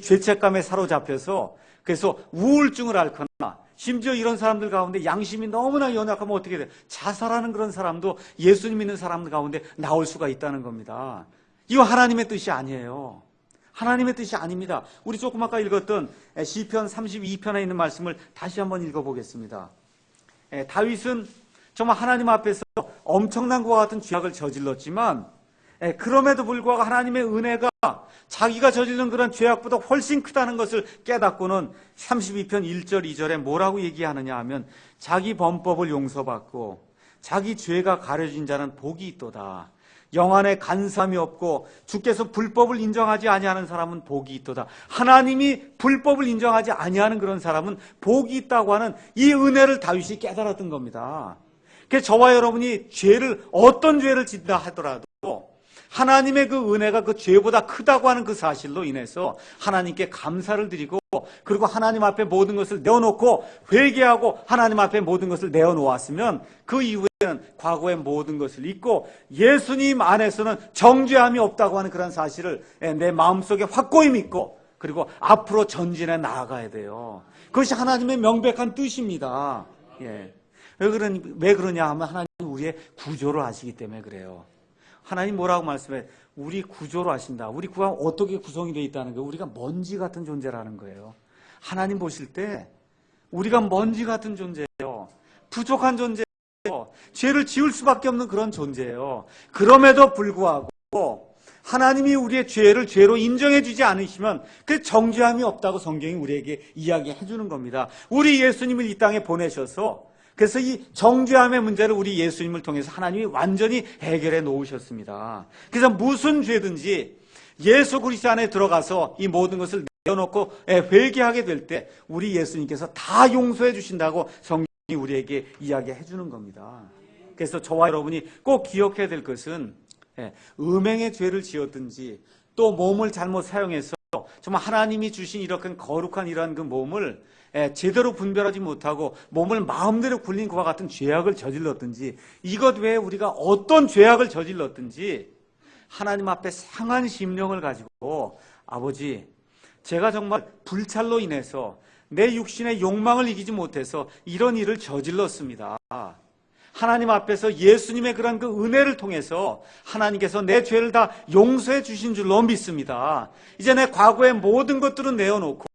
죄책감에 사로잡혀서 그래서 우울증을 앓거나 심지어 이런 사람들 가운데 양심이 너무나 연약하면 어떻게 돼요? 자살하는 그런 사람도 예수님 믿는 사람들 가운데 나올 수가 있다는 겁니다. 이거 하나님의 뜻이 아니에요. 하나님의 뜻이 아닙니다. 우리 조금 아까 읽었던 시편 32편에 있는 말씀을 다시 한번 읽어보겠습니다. 다윗은 정말 하나님 앞에서 엄청난 것과 같은 죄악을 저질렀지만 그럼에도 불구하고 하나님의 은혜가 자기가 저지른 그런 죄악보다 훨씬 크다는 것을 깨닫고는 32편 1절 2절에 뭐라고 얘기하느냐 하면 자기 범법을 용서받고 자기 죄가 가려진 자는 복이 있도다. 영안에 간삼이 없고 주께서 불법을 인정하지 아니하는 사람은 복이 있도다. 하나님이 불법을 인정하지 아니하는 그런 사람은 복이 있다고 하는 이 은혜를 다윗이 깨달았던 겁니다. 그래서 저와 여러분이 어떤 죄를 짓다 하더라도 하나님의 그 은혜가 그 죄보다 크다고 하는 그 사실로 인해서 하나님께 감사를 드리고 그리고 하나님 앞에 모든 것을 내어놓고 회개하고 하나님 앞에 모든 것을 내어놓았으면 그 이후에는 과거의 모든 것을 잊고 예수님 안에서는 정죄함이 없다고 하는 그런 사실을 내 마음속에 확고히 믿고 그리고 앞으로 전진해 나아가야 돼요. 그것이 하나님의 명백한 뜻입니다. 예. 왜 그러냐 하면 하나님이 우리의 구조를 아시기 때문에 그래요. 하나님 뭐라고 말씀해? 우리 구조로 하신다. 우리 구가 어떻게 구성이 되어 있다는 거예요? 우리가 먼지 같은 존재라는 거예요. 하나님 보실 때 우리가 먼지 같은 존재예요. 부족한 존재예요. 죄를 지을 수밖에 없는 그런 존재예요. 그럼에도 불구하고 하나님이 우리의 죄를 죄로 인정해 주지 않으시면 그 정죄함이 없다고 성경이 우리에게 이야기해 주는 겁니다. 우리 예수님을 이 땅에 보내셔서 그래서 이 정죄함의 문제를 우리 예수님을 통해서 하나님이 완전히 해결해 놓으셨습니다. 그래서 무슨 죄든지 예수 그리스도 안에 들어가서 이 모든 것을 내어놓고 회개하게 될 때 우리 예수님께서 다 용서해 주신다고 성경이 우리에게 이야기해 주는 겁니다. 그래서 저와 여러분이 꼭 기억해야 될 것은 음행의 죄를 지었든지 또 몸을 잘못 사용해서 정말 하나님이 주신 이렇게 거룩한 이러한 그 몸을 제대로 분별하지 못하고 몸을 마음대로 굴린 그와 같은 죄악을 저질렀든지 이것 외에 우리가 어떤 죄악을 저질렀든지 하나님 앞에 상한 심령을 가지고 아버지 제가 정말 불찰로 인해서 내 육신의 욕망을 이기지 못해서 이런 일을 저질렀습니다. 하나님 앞에서 예수님의 그런 그 은혜를 통해서 하나님께서 내 죄를 다 용서해 주신 줄로 믿습니다. 이제 내 과거의 모든 것들은 내어놓고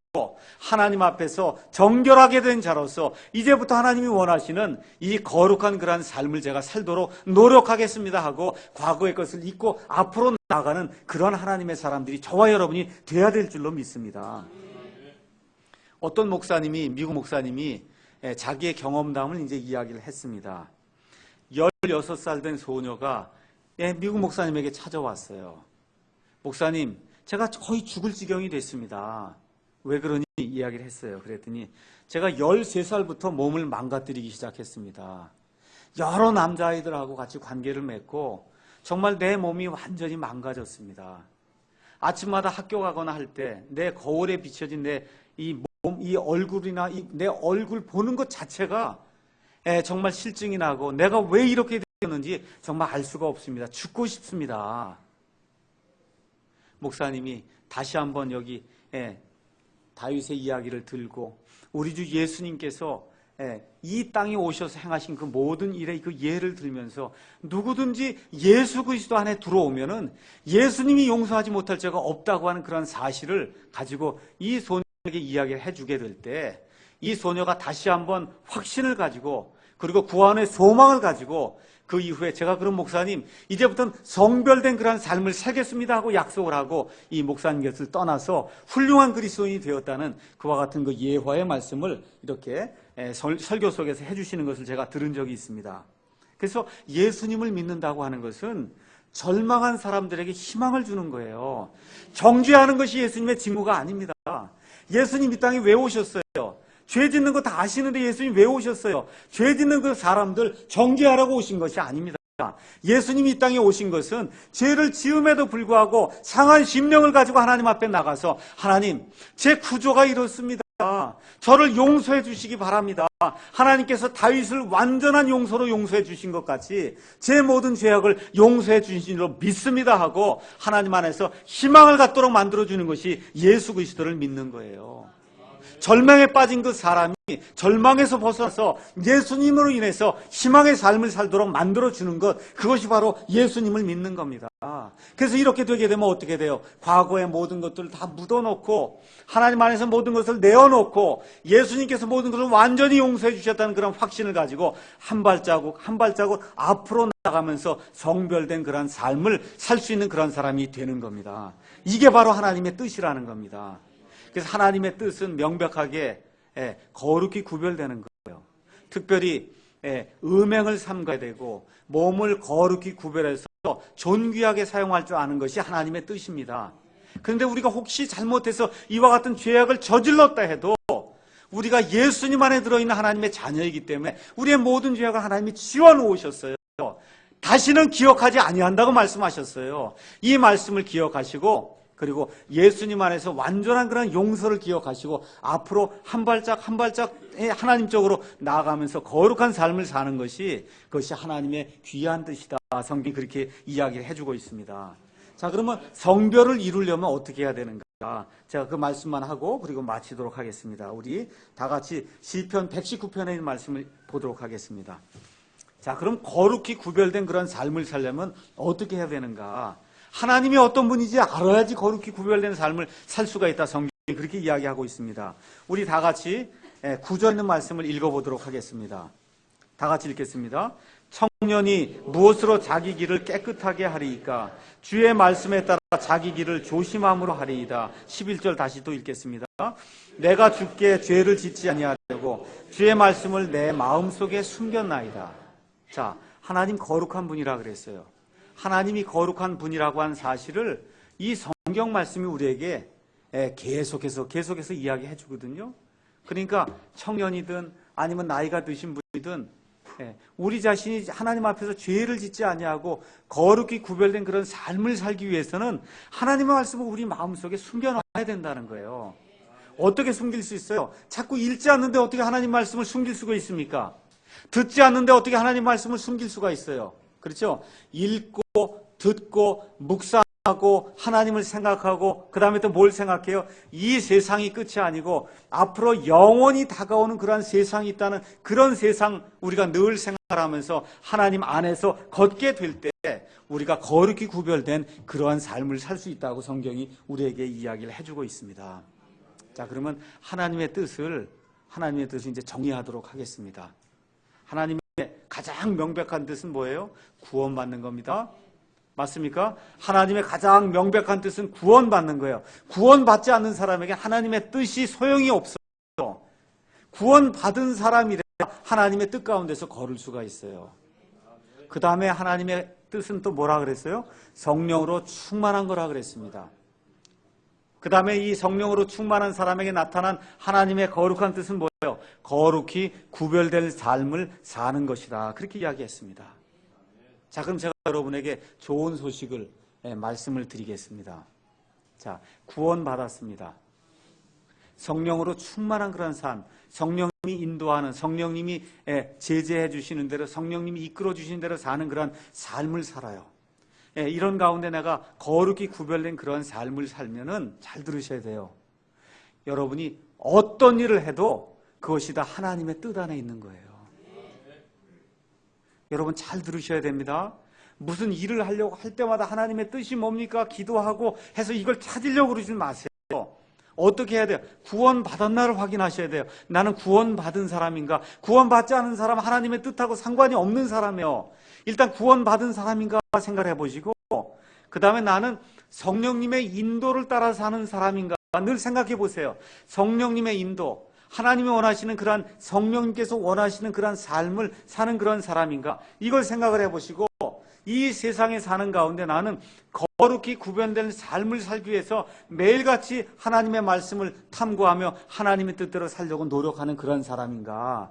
하나님 앞에서 정결하게 된 자로서 이제부터 하나님이 원하시는 이 거룩한 그러한 삶을 제가 살도록 노력하겠습니다 하고 과거의 것을 잊고 앞으로 나가는 그런 하나님의 사람들이 저와 여러분이 돼야 될 줄로 믿습니다. 어떤 목사님이 미국 목사님이 자기의 경험담을 이제 이야기를 했습니다. 16살 된 소녀가 미국 목사님에게 찾아왔어요. 목사님, 제가 거의 죽을 지경이 됐습니다. 왜 그러니 이야기를 했어요. 그랬더니 제가 13살부터 몸을 망가뜨리기 시작했습니다. 여러 남자아이들하고 같이 관계를 맺고 정말 내 몸이 완전히 망가졌습니다. 아침마다 학교 가거나 할 때 내 거울에 비춰진 내 이 얼굴이나 내 얼굴 보는 것 자체가 정말 실증이 나고 내가 왜 이렇게 되었는지 정말 알 수가 없습니다. 죽고 싶습니다. 목사님이 다시 한번 여기 다윗의 이야기를 들고 우리 주 예수님께서 이 땅에 오셔서 행하신 그 모든 일의 그 예를 들면서 누구든지 예수 그리스도 안에 들어오면은 예수님이 용서하지 못할 죄가 없다고 하는 그런 사실을 가지고 이 소녀에게 이야기를 해주게 될 때 이 소녀가 다시 한번 확신을 가지고 그리고 구원의 소망을 가지고 그 이후에 제가 그런 목사님 이제부터는 성별된 그런 삶을 살겠습니다 하고 약속을 하고 이 목사님 곁을 떠나서 훌륭한 그리스도인이 되었다는 그와 같은 그 예화의 말씀을 이렇게 설교 속에서 해주시는 것을 제가 들은 적이 있습니다. 그래서 예수님을 믿는다고 하는 것은 절망한 사람들에게 희망을 주는 거예요. 정죄하는 것이 예수님의 직무가 아닙니다. 예수님 이 땅에 왜 오셨어요? 죄 짓는 거 다 아시는데 예수님 왜 오셨어요? 죄 짓는 그 사람들 정죄하라고 오신 것이 아닙니다. 예수님이 이 땅에 오신 것은 죄를 지음에도 불구하고 상한 심령을 가지고 하나님 앞에 나가서 하나님, 제 구조가 이렇습니다. 저를 용서해 주시기 바랍니다. 하나님께서 다윗을 완전한 용서로 용서해 주신 것 같이 제 모든 죄악을 용서해 주신 줄로 믿습니다 하고 하나님 안에서 희망을 갖도록 만들어주는 것이 예수 그리스도를 믿는 거예요. 절망에 빠진 그 사람이 절망에서 벗어나서 예수님으로 인해서 희망의 삶을 살도록 만들어주는 것, 그것이 바로 예수님을 믿는 겁니다. 그래서 이렇게 되게 되면 어떻게 돼요? 과거의 모든 것들을 다 묻어놓고 하나님 안에서 모든 것을 내어놓고 예수님께서 모든 것을 완전히 용서해 주셨다는 그런 확신을 가지고 한 발자국 한 발자국 앞으로 나가면서 성별된 그런 삶을 살 수 있는 그런 사람이 되는 겁니다. 이게 바로 하나님의 뜻이라는 겁니다. 그래서 하나님의 뜻은 명백하게 거룩히 구별되는 거예요. 특별히 음행을 삼가야 되고 몸을 거룩히 구별해서 존귀하게 사용할 줄 아는 것이 하나님의 뜻입니다. 그런데 우리가 혹시 잘못해서 이와 같은 죄악을 저질렀다 해도 우리가 예수님 안에 들어있는 하나님의 자녀이기 때문에 우리의 모든 죄악을 하나님이 지워놓으셨어요. 다시는 기억하지 아니한다고 말씀하셨어요. 이 말씀을 기억하시고 그리고 예수님 안에서 완전한 그런 용서를 기억하시고 앞으로 한 발짝 한 발짝 하나님 쪽으로 나아가면서 거룩한 삶을 사는 것이 그것이 하나님의 귀한 뜻이다. 성경이 그렇게 이야기를 해주고 있습니다. 자, 그러면 성별을 이루려면 어떻게 해야 되는가? 제가 그 말씀만 하고 그리고 마치도록 하겠습니다. 우리 다 같이 시편 119편에 있는 말씀을 보도록 하겠습니다. 자, 그럼 거룩히 구별된 그런 삶을 살려면 어떻게 해야 되는가? 하나님이 어떤 분인지 알아야지 거룩히 구별된 삶을 살 수가 있다. 성경이 그렇게 이야기하고 있습니다. 우리 다 같이 구절 있는 말씀을 읽어보도록 하겠습니다. 다 같이 읽겠습니다. 청년이 무엇으로 자기 길을 깨끗하게 하리이까? 주의 말씀에 따라 자기 길을 조심함으로 하리이다. 11절 다시 또 읽겠습니다. 내가 주께 죄를 짓지 아니하려고 주의 말씀을 내 마음속에 숨겼나이다. 자, 하나님 거룩한 분이라 그랬어요. 하나님이 거룩한 분이라고 한 사실을 이 성경 말씀이 우리에게 계속해서 이야기해 주거든요. 그러니까 청년이든 아니면 나이가 드신 분이든 우리 자신이 하나님 앞에서 죄를 짓지 아니하고 거룩히 구별된 그런 삶을 살기 위해서는 하나님의 말씀을 우리 마음속에 숨겨놔야 된다는 거예요. 어떻게 숨길 수 있어요? 자꾸 읽지 않는데 어떻게 하나님 말씀을 숨길 수가 있습니까? 듣지 않는데 어떻게 하나님 말씀을 숨길 수가 있어요? 그렇죠? 읽고 듣고 묵상하고 하나님을 생각하고 그 다음에 또 뭘 생각해요? 이 세상이 끝이 아니고 앞으로 영원히 다가오는 그러한 세상이 있다는 그런 세상 우리가 늘 생각하면서 하나님 안에서 걷게 될 때 우리가 거룩히 구별된 그러한 삶을 살 수 있다고 성경이 우리에게 이야기를 해주고 있습니다. 자, 그러면 하나님의 뜻을 이제 정리하도록 하겠습니다. 하나님의 가장 명백한 뜻은 뭐예요? 구원받는 겁니다. 맞습니까? 하나님의 가장 명백한 뜻은 구원받는 거예요. 구원받지 않는 사람에게 하나님의 뜻이 소용이 없어요. 구원받은 사람이라 하나님의 뜻 가운데서 걸을 수가 있어요. 그 다음에 하나님의 뜻은 또 뭐라 그랬어요? 성령으로 충만한 거라 그랬습니다. 그 다음에 이 성령으로 충만한 사람에게 나타난 하나님의 거룩한 뜻은 뭐예요? 거룩히 구별될 삶을 사는 것이다. 그렇게 이야기했습니다. 자, 그럼 제가 여러분에게 좋은 소식을 말씀을 드리겠습니다. 자, 구원받았습니다. 성령으로 충만한 그런 삶, 성령님이 인도하는, 성령님이 제재해 주시는 대로, 성령님이 이끌어 주시는 대로 사는 그런 삶을 살아요. 이런 가운데 내가 거룩히 구별된 그런 삶을 살면은 잘 들으셔야 돼요. 여러분이 어떤 일을 해도 그것이 다 하나님의 뜻 안에 있는 거예요. 여러분 잘 들으셔야 됩니다. 무슨 일을 하려고 할 때마다 하나님의 뜻이 뭡니까? 기도하고 해서 이걸 찾으려고 그러지 마세요. 어떻게 해야 돼요? 구원받았나를 확인하셔야 돼요. 나는 구원받은 사람인가? 구원받지 않은 사람 하나님의 뜻하고 상관이 없는 사람이에요. 일단 구원받은 사람인가 생각해 보시고 그 다음에 나는 성령님의 인도를 따라 사는 사람인가 늘 생각해 보세요. 성령님의 인도, 하나님이 원하시는 그러한 성령님께서 원하시는 그러한 삶을 사는 그런 사람인가 이걸 생각을 해보시고 이 세상에 사는 가운데 나는 거룩히 구별된 삶을 살기 위해서 매일같이 하나님의 말씀을 탐구하며 하나님의 뜻대로 살려고 노력하는 그런 사람인가.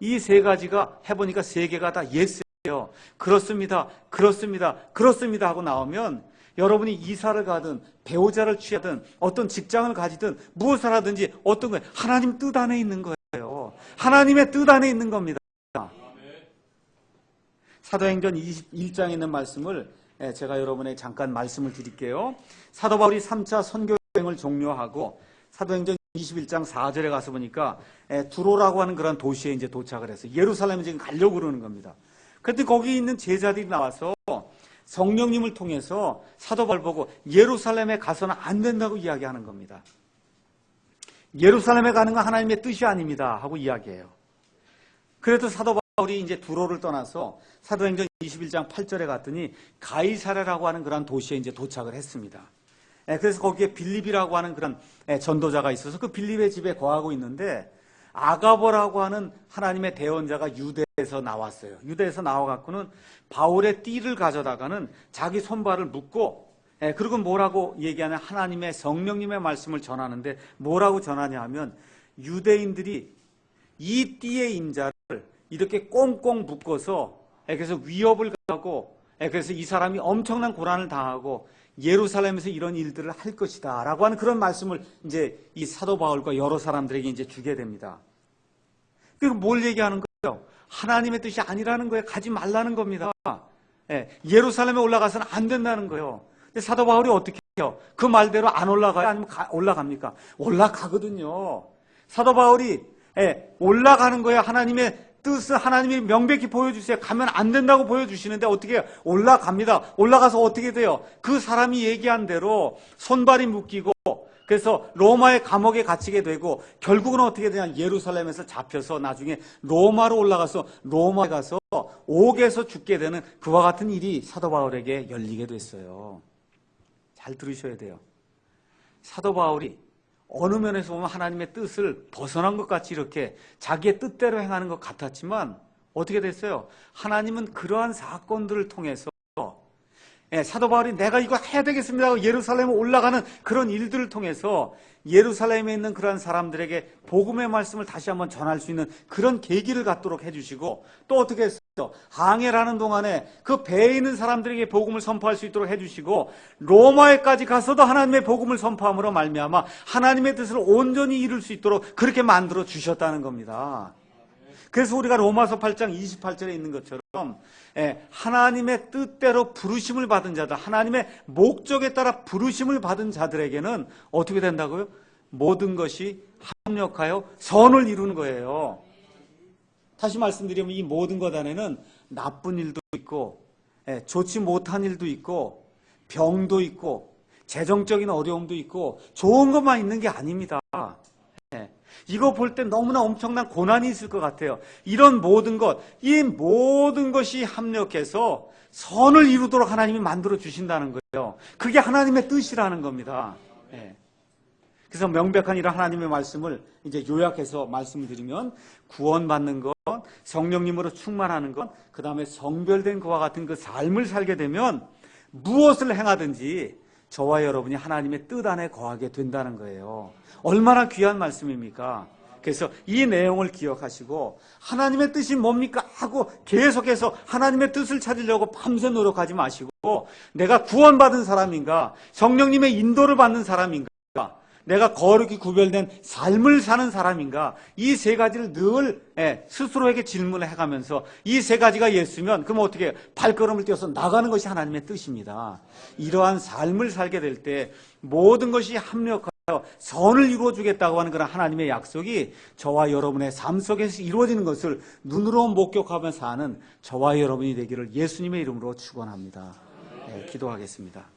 이 세 가지가 해보니까 세 개가 다 예스예요. 그렇습니다. 그렇습니다. 그렇습니다 하고 나오면 여러분이 이사를 가든 배우자를 취하든 어떤 직장을 가지든 무엇을 하든지 어떤 거예요? 하나님 뜻 안에 있는 거예요. 하나님의 뜻 안에 있는 겁니다. 사도행전 21장에 있는 말씀을 제가 여러분에게 잠깐 말씀을 드릴게요. 사도 바울이 3차 선교여행을 종료하고 사도행전 21장 4절에 가서 보니까 두로라고 하는 그런 도시에 이제 도착을 해서 예루살렘에 지금 가려고 그러는 겁니다. 그런데 거기 있는 제자들이 나와서 성령님을 통해서 사도 바울 보고 예루살렘에 가서는 안 된다고 이야기하는 겁니다. 예루살렘에 가는 건 하나님의 뜻이 아닙니다 하고 이야기해요. 그래도 사도 바울이 이제 두로를 떠나서 사도행전 21장 8절에 갔더니 가이사랴라고 하는 그런 도시에 이제 도착을 했습니다. 그래서 거기에 빌립이라고 하는 그런 전도자가 있어서 그 빌립의 집에 거하고 있는데 아가보라고 하는 하나님의 대언자가 유대에서 나왔어요. 유대에서 나와갖고는 바울의 띠를 가져다가는 자기 손발을 묶고 그리고 뭐라고 얘기하냐, 하나님의 성령님의 말씀을 전하는데 뭐라고 전하냐 하면 유대인들이 이 띠의 임자를 이렇게 꽁꽁 묶어서 그래서 위협을 가하고 그래서 이 사람이 엄청난 고난을 당하고 예루살렘에서 이런 일들을 할 것이다 라고 하는 그런 말씀을 이제 이 사도 바울과 여러 사람들에게 이제 주게 됩니다. 그리고 뭘 얘기하는 거예요? 하나님의 뜻이 아니라는 거예요. 가지 말라는 겁니다. 예루살렘에 올라가서는 안 된다는 거예요. 근데 사도 바울이 어떻게 해요? 그 말대로 안 올라가요? 아니면 올라갑니까? 올라가거든요. 사도 바울이 올라가는 거예요. 하나님의 뜻을 하나님이 명백히 보여주세요. 가면 안 된다고 보여주시는데 어떻게 해요? 올라갑니다. 올라가서 어떻게 돼요? 그 사람이 얘기한 대로 손발이 묶이고 그래서 로마의 감옥에 갇히게 되고 결국은 어떻게 되냐, 예루살렘에서 잡혀서 나중에 로마로 올라가서 로마에 가서 옥에서 죽게 되는 그와 같은 일이 사도 바울에게 열리게 됐어요. 잘 들으셔야 돼요. 사도 바울이 어느 면에서 보면 하나님의 뜻을 벗어난 것 같이 이렇게 자기의 뜻대로 행하는 것 같았지만 어떻게 됐어요? 하나님은 그러한 사건들을 통해서 사도 바울이 내가 이거 해야 되겠습니다 하고 예루살렘에 올라가는 그런 일들을 통해서 예루살렘에 있는 그러한 사람들에게 복음의 말씀을 다시 한번 전할 수 있는 그런 계기를 갖도록 해주시고 또 어떻게 했어요? 항해라는 동안에 그 배에 있는 사람들에게 복음을 선포할 수 있도록 해주시고 로마에까지 가서도 하나님의 복음을 선포함으로 말미암아 하나님의 뜻을 온전히 이룰 수 있도록 그렇게 만들어 주셨다는 겁니다. 그래서 우리가 로마서 8장 28절에 있는 것처럼 하나님의 뜻대로 부르심을 받은 자들, 하나님의 목적에 따라 부르심을 받은 자들에게는 어떻게 된다고요? 모든 것이 합력하여 선을 이루는 거예요. 다시 말씀드리면 이 모든 것 안에는 나쁜 일도 있고 좋지 못한 일도 있고 병도 있고 재정적인 어려움도 있고 좋은 것만 있는 게 아닙니다. 이거 볼 때 너무나 엄청난 고난이 있을 것 같아요. 이런 모든 것, 이 모든 것이 합력해서 선을 이루도록 하나님이 만들어 주신다는 거예요. 그게 하나님의 뜻이라는 겁니다. 그래서 명백한 이런 하나님의 말씀을 이제 요약해서 말씀을 드리면 구원받는 것, 성령님으로 충만하는 것, 그 다음에 성별된 것과 같은 그 삶을 살게 되면 무엇을 행하든지 저와 여러분이 하나님의 뜻 안에 거하게 된다는 거예요. 얼마나 귀한 말씀입니까? 그래서 이 내용을 기억하시고 하나님의 뜻이 뭡니까? 하고 계속해서 하나님의 뜻을 찾으려고 밤새 노력하지 마시고 내가 구원받은 사람인가? 성령님의 인도를 받는 사람인가? 내가 거룩히 구별된 삶을 사는 사람인가? 이 세 가지를 늘 스스로에게 질문을 해가면서 이 세 가지가 예수면 그럼 어떻게 해요? 발걸음을 띄어서 나가는 것이 하나님의 뜻입니다. 이러한 삶을 살게 될 때 모든 것이 합력하여 선을 이루어주겠다고 하는 그런 하나님의 약속이 저와 여러분의 삶 속에서 이루어지는 것을 눈으로 목격하며 사는 저와 여러분이 되기를 예수님의 이름으로 축원합니다. 기도하겠습니다.